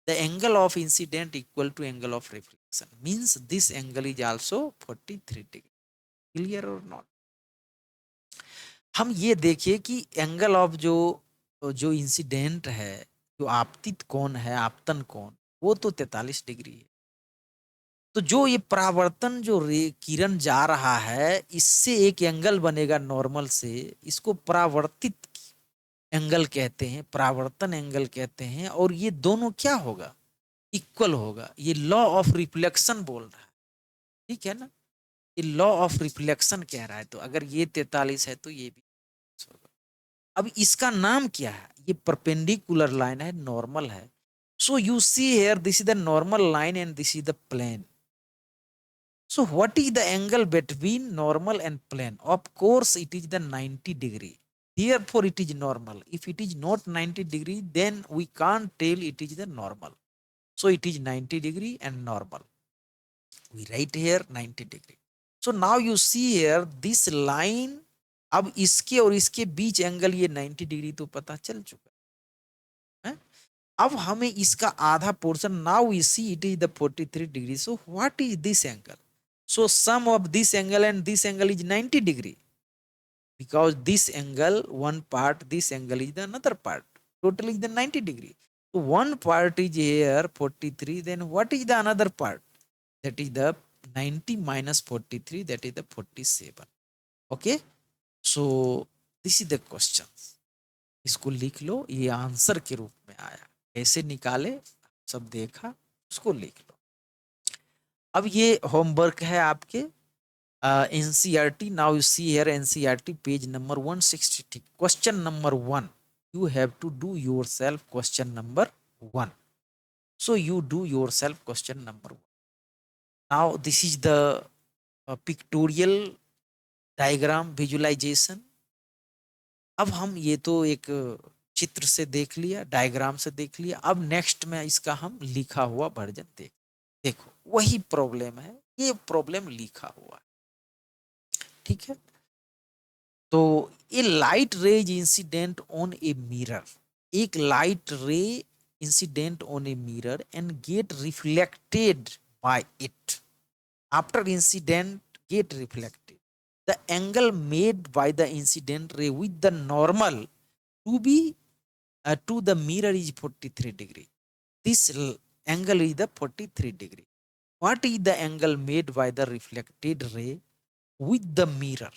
the angle of incident equal to angle of reflection, means this angle is also 43 degree. Clear or not? हम ये देखिए कि angle of जो जो incident है, जो आपतित कोण है, आपतन कोण, वो तो 43 डिग्री है. तो जो ये परावर्तन जो किरण जा रहा है, इससे एक एंगल बनेगा नॉर्मल से, इसको परावर्तित एंगल कहते हैं, परावर्तन एंगल कहते हैं. और ये दोनों क्या होगा? इक्वल होगा. ये लॉ ऑफ रिफ्लेक्शन बोल रहा है, ठीक है ना? ये लॉ ऑफ रिफ्लेक्शन कह रहा है. तो अगर ये 43 है तो ये भी होगा. अब इसका नाम क्या है? ये परपेंडिकुलर लाइन है, नॉर्मल है. So you see here, this is the normal line and this is the plane. So what is the angle between normal and plane? Of course it is the 90 degree. Therefore it is normal. If it is not 90 degree, then we can't tell it is the normal. So it is 90 degree and normal. We write here 90 degree. So now you see here this line. अब इसके और इसके बीच angle ये 90 degree तो पता चल चुका है. अब हमें इसका आधा portion, now we see it is the 43 degree. So what is this angle? So sum of this angle and this angle is 90 degree, because this angle, one part, this angle is the another part, totally is the 90 degree. So one part is here 43, then what is the another part? That is the 90 minus 43, that is the 47. Okay, so this is the question. इसको लिख लो, ये answer के रूप में आया. कैसे निकाले सब देखा, उसको लिख लो. अब ये होमवर्क है आपके NCERT. Now you see here NCERT page number 160. Question number 1, you have to do yourself question number 1. So you do yourself question number 1. Now this is the pictorial diagram visualization. अब हम ये तो एक चित्र से देख लिया, डायग्राम से देख लिया। अब नेक्स्ट में इसका हम लिखा हुआ वर्जन देखो वही प्रॉब्लम है, ये प्रॉब्लम लिखा हुआ है, ठीक है। तो a light rays incident on a mirror, एक light ray incident on a mirror and get reflected by it, after incident get reflected, the angle made by the incident ray with the normal to be to the mirror is 43 degree. This angle is the 43 degree. What is the angle made by the reflected ray with the mirror?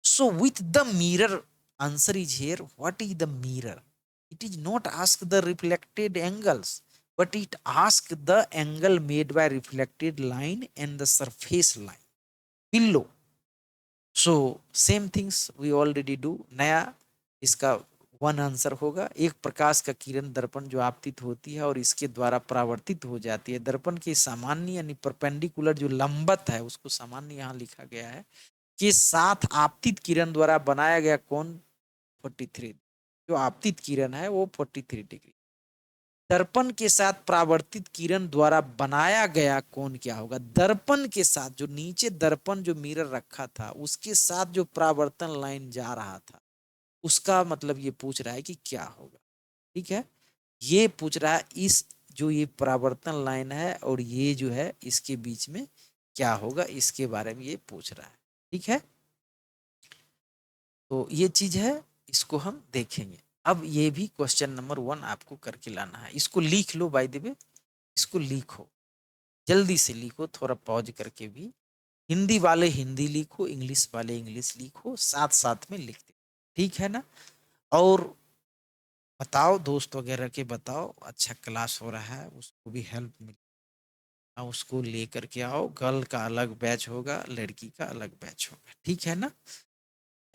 So with the mirror, answer is here. What is the mirror? It is not ask the reflected angles, but it ask the angle made by reflected line and the surface line below. So same things we already do. नया इसका one answer होगा, एक प्रकाश का किरण दर्पण जो आपतित होती है और इसके द्वारा परावर्तित हो जाती है, दर्पण के सामान्य यानी परपेंडिकुलर जो लंबत है उसको सामान्य यहाँ लिखा गया है के साथ आपतित किरण द्वारा बनाया गया कोण 43, जो आपतित किरण है वो 43 डिग्री, दर्पण के साथ परावर्तित किरण द्वारा बनाया गया कोण क्या होगा, दर्पण के साथ जो नीचे दर्पण जो मिरर रखा था उसके साथ जो परावर्तन लाइन जा रहा था उसका मतलब ये पूछ रहा है कि क्या होगा, ठीक है। ये पूछ रहा है इस जो ये परावर्तन लाइन है और ये जो है इसके बीच में क्या होगा, इसके बारे में ये पूछ रहा है, ठीक है। तो ये चीज है, इसको हम देखेंगे। अब ये भी क्वेश्चन नंबर 1 आपको करके लाना है, इसको लिख लो बाय द वे, इसको लिखो जल्दी से लिखो, थोड़ा पॉज करके भी, हिंदी वाले हिंदी लिखो, इंग्लिश वाले इंग्लिश लिखो, साथ साथ में लिखते, ठीक है ना। और बताओ दोस्त वगैरह के बताओ, अच्छा क्लास हो रहा है उसको भी हेल्प मिले, उसको लेकर के आओ, गर्ल का अलग बैच होगा, लड़की का अलग बैच होगा, ठीक है ना।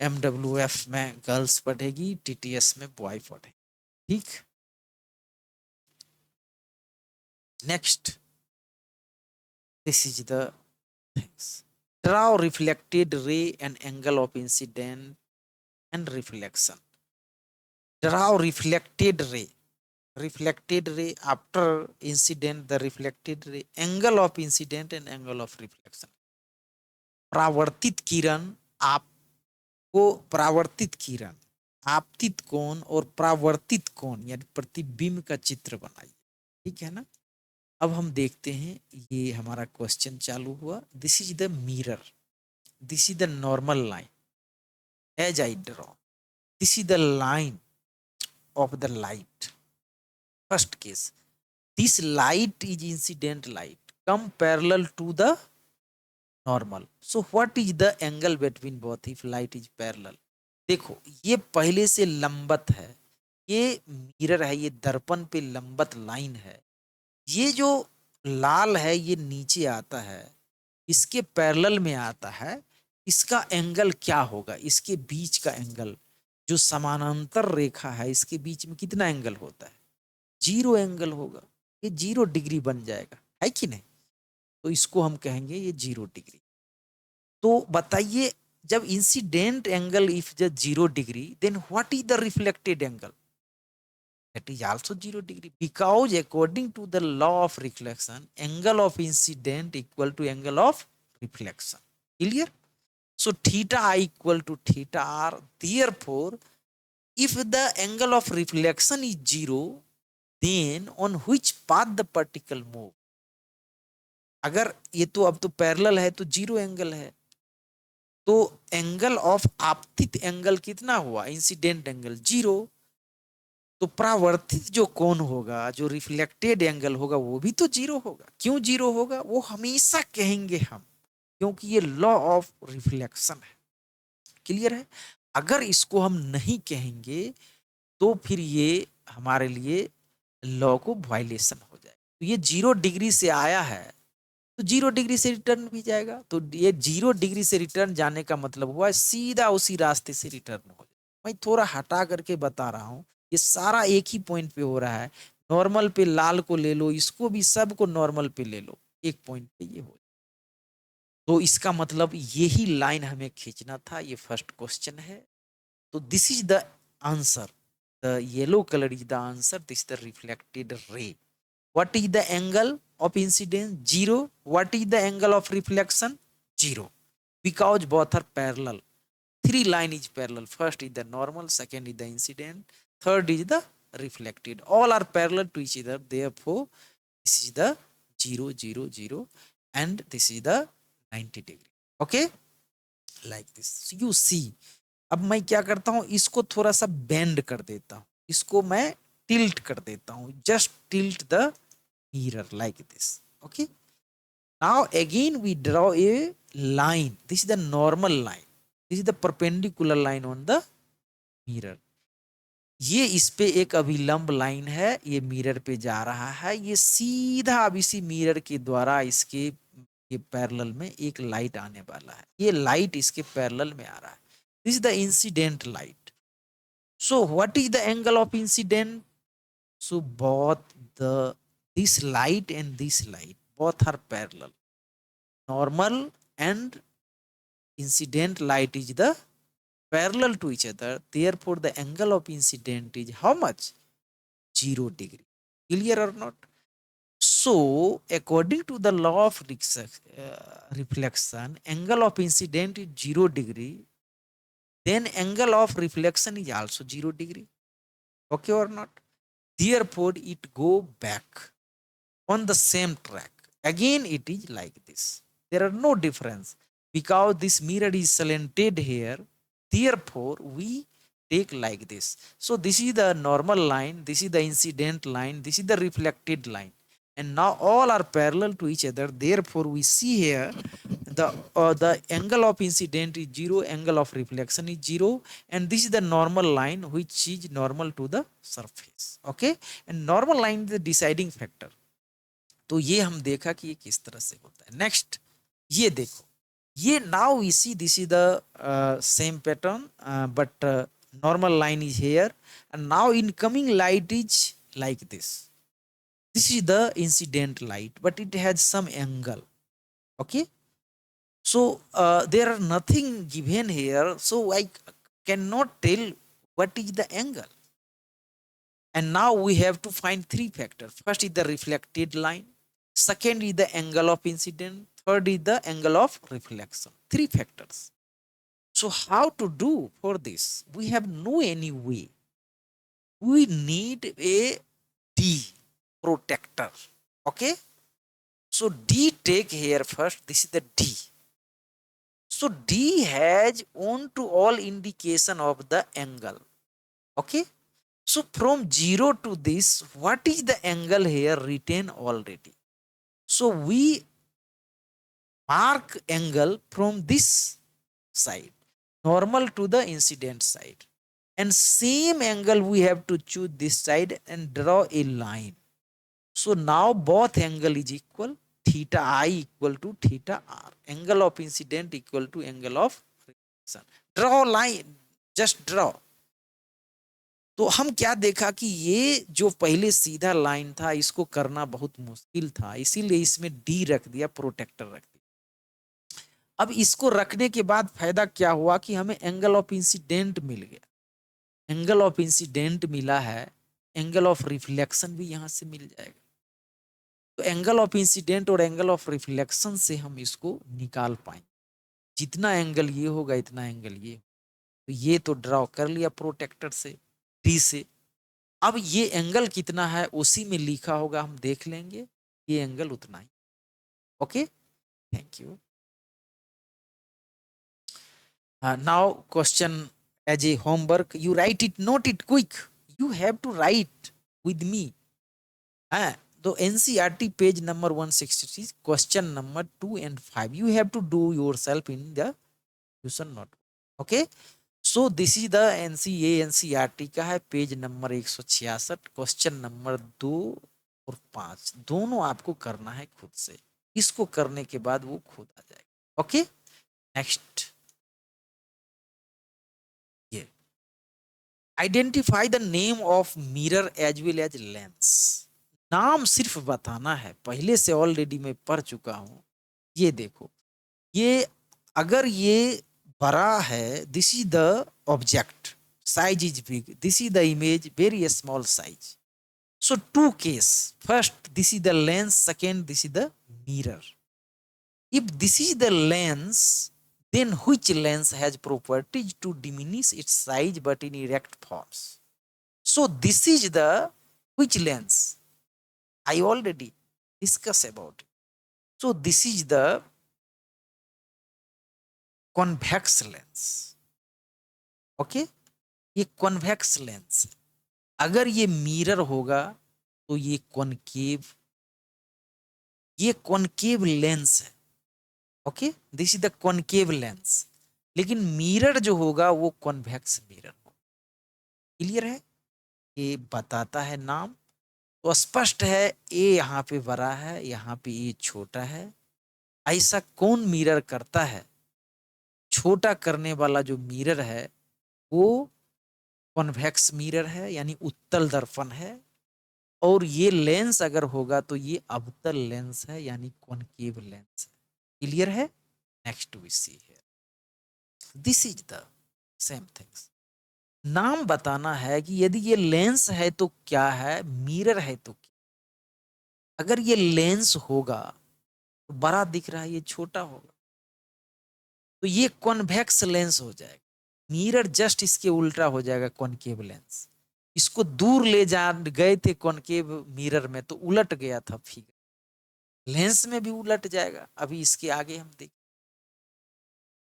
MWF में गर्ल्स पढ़ेगी, TTS में बॉय पढ़ेगी, ठीक। Next, this is the things. Draw reflected ray and angle of incident and reflection. Draw reflected ray. Reflected ray after incident, the reflected ray, angle of incident and angle of reflection. परावर्तित किरण, आपको परावर्तित किरण, आपतित कोण और परावर्तित कोण यानी प्रतिबिंब का चित्र बनाइए, ठीक है ना। अब हम देखते हैं, ये हमारा क्वेश्चन चालू हुआ। This is the mirror, this is the normal line as I draw, this is the line of the light. First case, this light is incident light come parallel to the normal, so what is the angle between both if light is parallel. देखो ये पहले से लंबत है, ये mirror है, ये दर्पण पे लंबत लाइन है, ये जो लाल है ये नीचे आता है, इसके पैरेलल में आता है, इसका एंगल क्या होगा, इसके बीच का एंगल जो समानांतर रेखा है इसके बीच में कितना एंगल होता है, 0 एंगल होगा, ये 0 डिग्री बन जाएगा, है कि नहीं। तो इसको हम कहेंगे ये 0 डिग्री। तो बताइए जब incident angle if the 0 degree then what is the reflected angle, that is also 0 degree, because according to the law of reflection angle of incident equal to angle of reflection, clear. So theta I equal to theta r, therefore if the angle of reflection is 0 then on which path the particle move, अगर ये तो अब तो parallel है तो 0 angle है, तो angle of आपतित एंगल कितना हुआ, इंसिडेंट एंगल 0, तो परावर्तित जो कोण होगा, जो रिफ्लेक्टेड एंगल होगा वो भी तो 0 होगा। क्यों 0 होगा, वो हमेशा कहेंगे हम, क्योंकि ये लॉ ऑफ रिफ्लेक्शन है, क्लियर है। अगर इसको हम नहीं कहेंगे तो फिर ये हमारे लिए लॉ को वायलेशन हो जाएगा। तो ये 0 डिग्री से आया है तो 0 डिग्री से रिटर्न भी जाएगा, तो ये 0 डिग्री से रिटर्न जाने का मतलब हुआ सीधा उसी रास्ते से रिटर्न हो जाए। मैं थोड़ा हटा करके बता रहा हूँ, ये सारा एक ही पॉइंट पे हो रहा है, नॉर्मल पे लाल को ले लो, इसको भी सबको नॉर्मल पे ले लो, एक पॉइंट पे ये हो। तो इसका मतलब यही लाइन हमें खींचना था, ये फर्स्ट क्वेश्चन है। तो this is the answer, the yellow colour is the answer, this the reflected ray. What is the angle of incidence? Zero. What is the angle of reflection? Zero, because both are parallel. Three line is parallel. First is the normal, second is the incident, third is the reflected. All are parallel to each other. Therefore, this is the 0, 0, 0 and this is the 90 degree. Okay, like this. So you see, अब मैं क्या करता हूँ, इसको थोड़ा सा bend कर देता हूँ, इसको मैं टिल्ट कर देता हूँ, just tilt the mirror like this. Okay, now again we draw a line. This is the normal line. This is the perpendicular line on the mirror. ये इस पे एक अभिलंब लाइन है, ये मिरर पे जा रहा है, ये सीधा अब इसी मिरर के द्वारा इसके ये पैरेलल में एक लाइट आने वाला है, ये लाइट इसके पैरेलल में आ रहा है. This is the incident light. So what is the angle of incident? So both the this light and this light both are parallel. Normal and incident light is the parallel to each other, therefore the angle of incident is how much? 0 degree. Clear or not? So according to the law of reflection, angle of incident is 0 degree, then angle of reflection is also 0 degree. Okay or not? Therefore it go back on the same track. Again it is like this. There are no difference because this mirror is slanted here. Therefore we take like this. So this is the normal line, this is the incident line, this is the reflected line, and now all are parallel to each other. Therefore we see here the angle of incident is 0, angle of reflection is 0, and this is the normal line which is normal to the surface. Okay, and normal line is the deciding factor. तो ये हम देखा कि ये किस तरह से होता है. नेक्स्ट ये देखो, ये now we see this is the same pattern, but normal line is here, and now incoming light is like this. This is the incident light, but it has some angle. Okay, so there are nothing given here, so I cannot tell what is the angle. And now we have to find three factors. First is the reflected line, second is the angle of incident, third is the angle of reflection. Three factors. So how to do for this? We have no any way. We need a D protector. Okay. So D take here first. This is the D. So D has on to all indication of the angle. Okay. So from 0 to this, what is the angle here written already? So we mark angle from this side, normal to the incident side, and same angle we have to choose this side and draw a line. So now both angle is equal, theta I equal to theta R, angle of incident equal to angle of reflection. Draw line, just draw. तो हम क्या देखा कि ये जो पहले सीधा line था, इसको करना बहुत मुश्किल था, इसीलिए इसमें डी रख दिया, प्रोटेक्टर रख दिया. अब इसको रखने के बाद फायदा क्या हुआ कि हमें एंगल ऑफ इंसिडेंट मिल गया, एंगल ऑफ इंसिडेंट मिला है, एंगल ऑफ रिफ्लेक्शन भी यहां से मिल जाएगा. तो एंगल ऑफ इंसिडेंट और एंगल ऑफ रिफ्लेक्शन से हम इसको निकाल पाएंगे. जितना एंगल ये होगा इतना एंगल ये, तो ये तो ड्रॉ कर लिया प्रोटेक्टर से, डी से. अब ये एंगल कितना है उसी में लिखा होगा, हम देख लेंगे, ये एंगल उतना ही. Okay, thank you. Now question as a homework, you write it, note it quick, you have to write with me. तो NCERT page number 166, question number 2 and 5 you have to do yourself in the tuition note. Okay, so this is the NCERT का है, page number 166, question number 2 और 5 दोनों आपको करना है खुद से. इसको करने के बाद वो खुद आ जाएगा. Okay, next. ये identify the name of mirror as well as lens. नाम सिर्फ बताना है, पहले से ऑलरेडी मैं पढ़ चुका हूं। ये देखो, ये अगर ये बड़ा है, this is the object, size is big, this is the image very small size. So two case. First, this is the lens. Second, this is the mirror. If this is the lens, then which lens has properties to diminish its size but in erect forms? So this is the which lens? I already discussed about it. So this is the convex lens. Okay? ये convex lens है। अगर ये mirror होगा तो ये concave lens है। Okay, this is the concave lens. लेकिन mirror जो होगा वो कॉन्वेक्स मिरर होगा। क्लियर है? ये बताता है नाम, तो स्पष्ट है ए यहाँ पे बड़ा है, यहाँ पे ए छोटा है। ऐसा कौन मिरर करता है? छोटा करने वाला जो मिरर है वो कॉन्वेक्स मिरर है, यानी उत्तल दर्पण है। और ये लेंस अगर होगा तो ये अवतल लेंस है, यानी कॉनकेव लेंस है। क्लियर है? Next we see here, this is the same things. नाम बताना है कि यदि ये लेंस है तो क्या है, मिरर है तो क्या। अगर ये लेंस होगा तो बड़ा दिख रहा है, ये छोटा होगा तो ये कॉन्वेक्स लेंस हो जाएगा। मिरर जस्ट इसके उल्टा हो जाएगा, कॉनकेव लेंस। इसको दूर ले जा गए थे कॉनकेव मिरर में तो उलट गया था फिगर, लेंस में भी उलट जाएगा। अभी इसके आगे हम देख,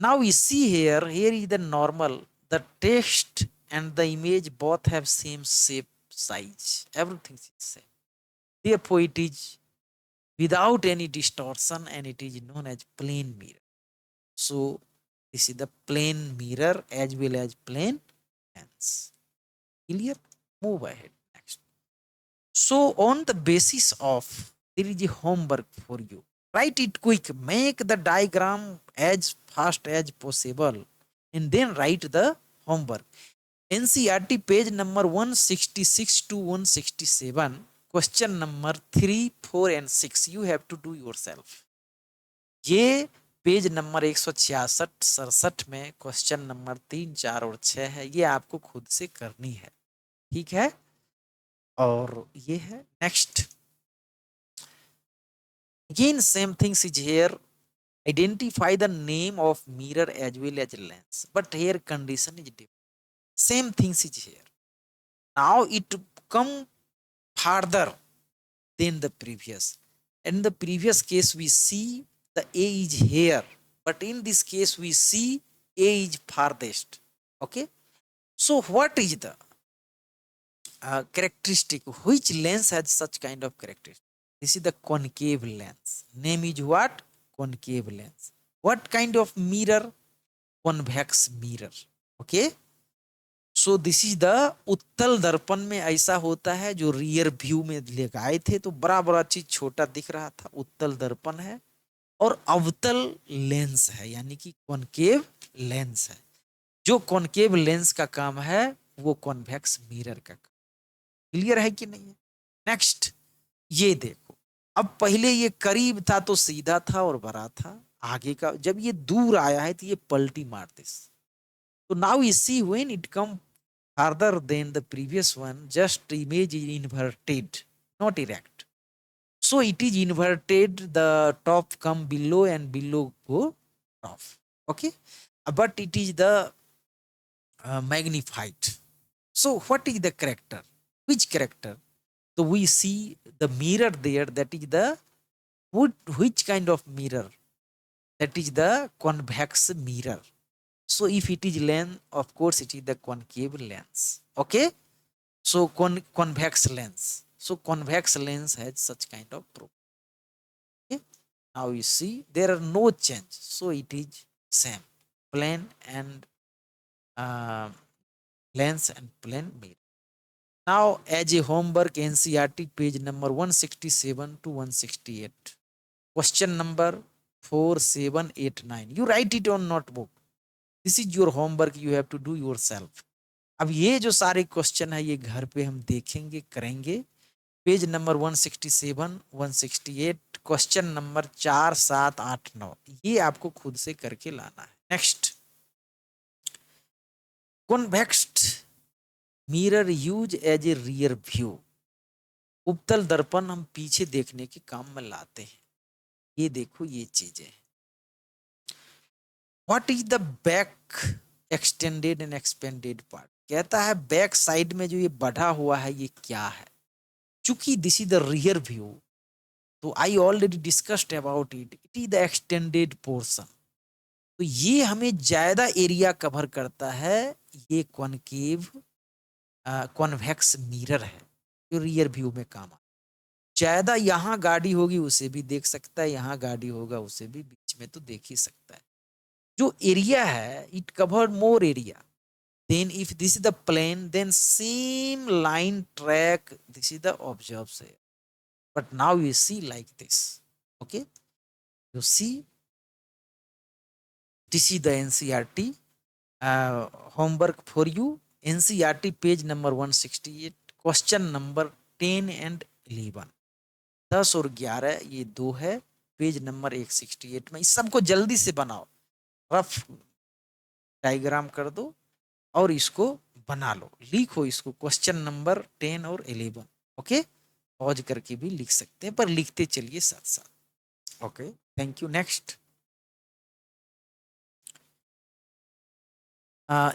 now we see here is the normal, the text and the image both have same shape, size, everything is same. Therefore it is without any distortion and it is known as plane mirror. So this is the plane mirror as well as plane lens. Clear? Move ahead next. So on the basis of, there is a homework for you, write it quick, make the diagram as fast as possible and then write the homework. NCERT page number 166 to 167, question number 3, 4 and 6 you have to do yourself. ये page number 166-67 में question number 3, 4 और 6 है, ये आपको खुद से करनी है। ठीक है? और ये है next, again same things is here, identify the name of mirror as well as lens, but here condition is different. Same things is here. Now it come farther than the previous. In the previous case we see the A is here, but in this case we see A is farthest. Okay, so what is the characteristic? Which lens has such kind of characteristic? This is the concave lens. Name is what? Concave lens. What kind of mirror? Convex mirror. Okay, so this is the उत्तल दर्पण में ऐसा होता है, जो rear view में लगाए थे तो बड़ा बड़ा चीज छोटा दिख रहा था, उत्तल दर्पण है। और अवतल लेंस है, यानी कि कॉनकेव लेंस है। जो कॉनकेव लेंस का काम है वो कॉन्वेक्स मिरर का काम। क्लियर है कि नहीं है? नेक्स्ट, ये देखो, अब पहले ये करीब था तो सीधा था और बड़ा था, आगे का जब ये दूर आया है तो ये पलटी मारते। तो now you see when it come farther than the previous one, just image is inverted, not erect. So it is inverted, the top come below and below go top. Okay, but it is the magnified. So what is the character? Which character? So we see the mirror there, that is the which kind of mirror? That is the convex mirror. So if it is lens, of course it is the concave lens. Okay, so convex lens. So convex lens has such kind of property. Okay, now you see there are no change, so it is same, plane and uh, lens and plane mirror. Now as a homework, NCERT page number 167 to 168, question number 4, 7, 8, 9, you write it on notebook. This is your homework, you have to do yourself. अब ये जो सारे question है ये घर पे हम देखेंगे, करेंगे। पेज नंबर 167, 168, क्वेश्चन नंबर 4, 7, 8, 9, ये आपको खुद से करके लाना है। Next, convex mirror use as a rear view. उपतल दर्पण हम पीछे देखने के काम में लाते हैं। ये देखो ये चीजें। What is the back extended and expanded part? कहता है बैक साइड में जो ये बढ़ा हुआ है ये क्या है? चूंकि this is the rear view, तो I already discussed about it, it is the extended portion. तो ये हमें ज्यादा एरिया कवर करता है। ये कॉनकेव कॉन्वेक्स मिरर है जो रियर व्यू में काम आता है। ज्यादा यहाँ गाड़ी होगी उसे भी देख सकता है, यहाँ गाड़ी होगा उसे भी बीच में तो देख ही सकता है। जो एरिया है it cover more area. Then if this is the plane, then same line track, this is the observe से। But now you see like this, okay, you see this is the NCERT homework for you. NCERT page number 168, question number 10 and 11, 10 और 11 ये दो है page number 168 में। इस सबको जल्दी से बनाओ, रफ डायग्राम कर दो और इसको बना लो, लिखो इसको, क्वेश्चन नंबर 10 और 11। ओके, पॉज करके भी लिख सकते हैं पर लिखते चलिए साथ साथ। Okay, thank you. नेक्स्ट,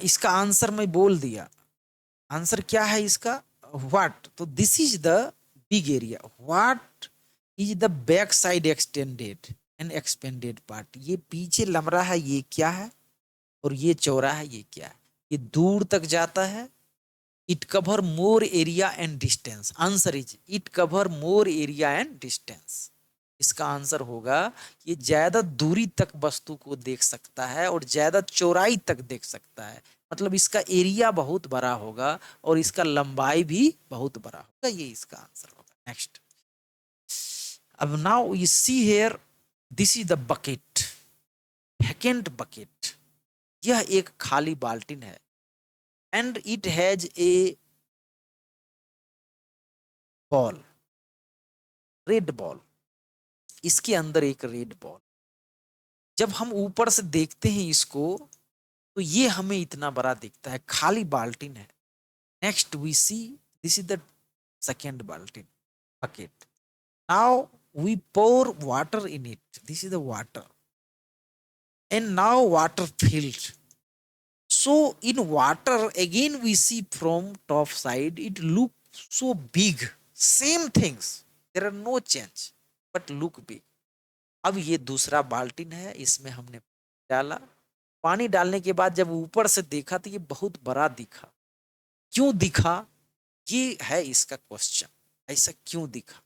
इसका आंसर मैं बोल दिया। आंसर क्या है इसका? व्हाट, तो this is the big area. What is the back side extended and expanded part? ये पीछे लमरा है ये क्या है, और ये चौड़ा है ये क्या है? ये दूर तक जाता है। It cover more area and distance. Answer is it cover more area and distance. इसका आंसर होगा ये ज्यादा दूरी तक वस्तु को देख सकता है और ज्यादा चौड़ाई तक देख सकता है। मतलब इसका एरिया बहुत बड़ा होगा और इसका लंबाई भी बहुत बड़ा होगा। ये इसका आंसर होगा। नेक्स्ट, अब now you see here, this is the bucket, vacant bucket. यह एक खाली बाल्टिन है and it has a ball, red ball. इसके अंदर एक रेड बॉल। जब हम ऊपर से देखते हैं इसको तो ये हमें इतना बड़ा दिखता है, खाली बाल्टिन है। Next we see, this is the second बाल्टिन bucket. Now we pour water in it, this is the water, and now water filled. So in water again we see from top side it look so big, same things, there are no change but look big. अब ये दूसरा बाल्टिन है, इसमें हमने डाला। पानी डालने के बाद जब ऊपर से देखा तो ये बहुत बड़ा दिखा। क्यों दिखा, ये है इसका क्वेश्चन, ऐसा क्यों दिखा?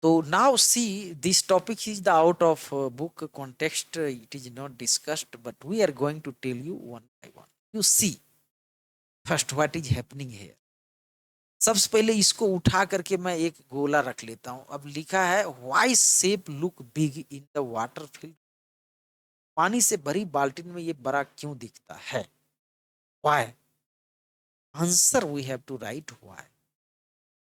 तो now see, this topic is the out of book context, it is not discussed but we are going to tell you one by one. You see first what is happening here. सबसे पहले इसको उठा करके मैं एक गोला रख लेता हूं। अब लिखा है why shape look big in the water field. पानी से भरी बाल्टी में ये बड़ा क्यों दिखता है? Why, answer we have to write why.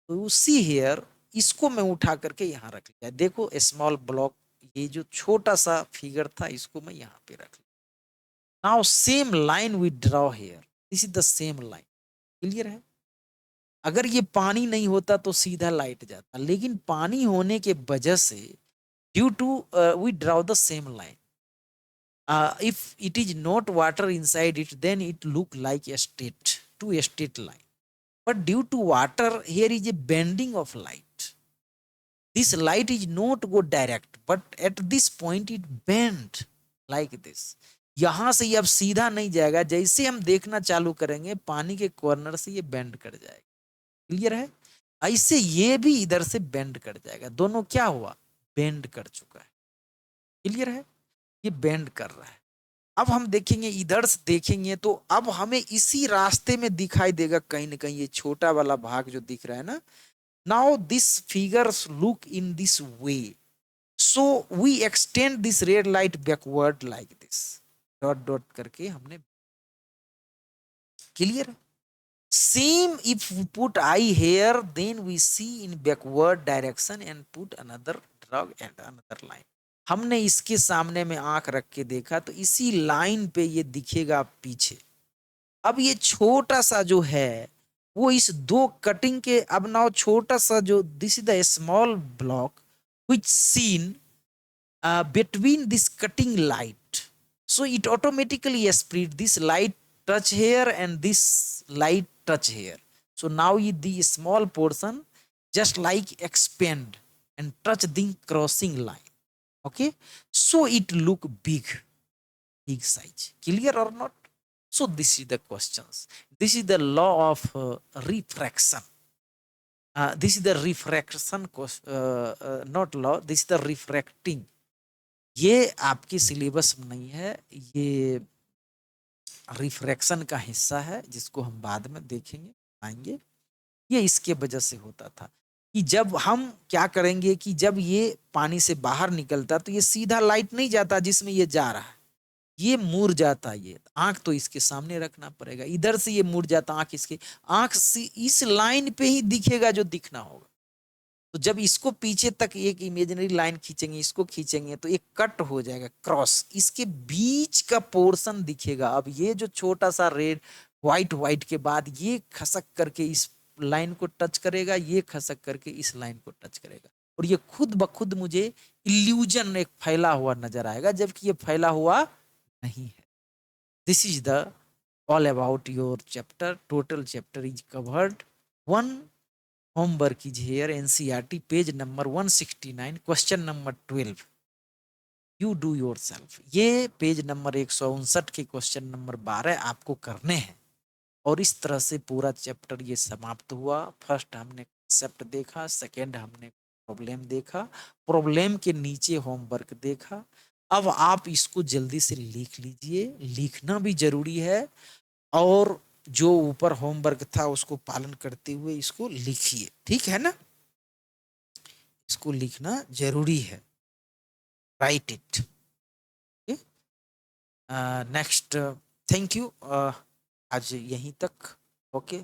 तो यू सी हियर, इसको मैं उठा करके यहाँ रख लिया। देखो स्मॉल ब्लॉक, ये जो छोटा सा फिगर था इसको मैं यहाँ पे रख लिया। Now same line we draw here, this is the same line. Clear है? अगर ये पानी नहीं होता तो सीधा लाइट जाता, लेकिन पानी होने के वजह से due to we draw the same line. If it is not water inside it, then it look like a straight, two straight line. But due to water, here is a bending of light. This light is not go direct, but at this point it bend like this. यहाँ से ये अब सीधा नहीं जाएगा, जैसे हम देखना चालू करेंगे पानी के कॉर्नर से ये बेंड कर जाएगा। क्लियर है? ऐसे ये भी इधर से बेंड कर जाएगा। दोनों क्या हुआ? बेंड कर चुका है। क्लियर है? ये बेंड कर रहा है। अब हम देखेंगे, इधर से देखेंगे तो अब हमें इसी रास्ते में दिखाई देगा कहीं ना कहीं ये छोटा वाला भाग जो दिख रहा है ना। Now this figures look in this way, so we extend this red light backward like this, dot dot करके हमने। Clear? Same if we put eye here, then we see in backward direction and put another drug and another line. हमने इसके सामने में आंख रख के देखा तो इसी लाइन पे ये दिखेगा पीछे। अब ये छोटा सा जो है वो इस दो कटिंग के, अब नाउ छोटा सा जो this is the small block which seen between this cutting light, so it automatically spread this light touch here and this light touch here. So now the small portion just like expand and touch the crossing line. Okay, so it look big size. Clear or not? So this is the questions. This is the law of refraction. This is the refraction, not law, this is the refracting. ये आपकी syllabus में नहीं है, ये refraction का हिस्सा है जिसको हम बाद में देखेंगे आएंगे। ये इसके वजह से होता था कि जब हम क्या करेंगे कि जब ये पानी से बाहर निकलता तो ये सीधा लाइट नहीं जाता जिसमें ये जा रहा है, ये मुड़ जाता, ये आंख तो इसके सामने रखना पड़ेगा, इधर से ये मुड़ जाता, आंख इसके, आंख इस लाइन पे ही दिखेगा जो दिखना होगा। तो जब इसको पीछे तक एक इमेजिनरी लाइन खींचेंगे, इसको खींचेंगे तो एक कट हो जाएगा क्रॉस, इसके बीच का पोर्शन दिखेगा। अब ये जो छोटा सा रेड व्हाइट के बाद ये खसक करके इस लाइन को टच करेगा, ये खसक करके इस लाइन को टच करेगा, और ये खुद ब खुद मुझे इल्यूजन एक फैला हुआ नजर आएगा, जबकि ये फैला हुआ नहीं है। This is the all about your chapter, total chapter is covered. One homework is here, NCERT page number 169, question number 12, you do yourself. ये पेज नंबर 159 के क्वेश्चन नंबर 12 आपको करने हैं, और इस तरह से पूरा चैप्टर ये समाप्त हुआ। फर्स्ट हमने कंसेप्ट देखा, सेकेंड हमने प्रॉब्लम देखा, प्रॉब्लम के नीचे होमवर्क देखा। अब आप इसको जल्दी से लिख लीजिए, लिखना भी जरूरी है, और जो ऊपर होमवर्क था उसको पालन करते हुए इसको लिखिए, ठीक है ना? इसको लिखना जरूरी है, right it. Next, thank you, आज यहीं तक, ओके।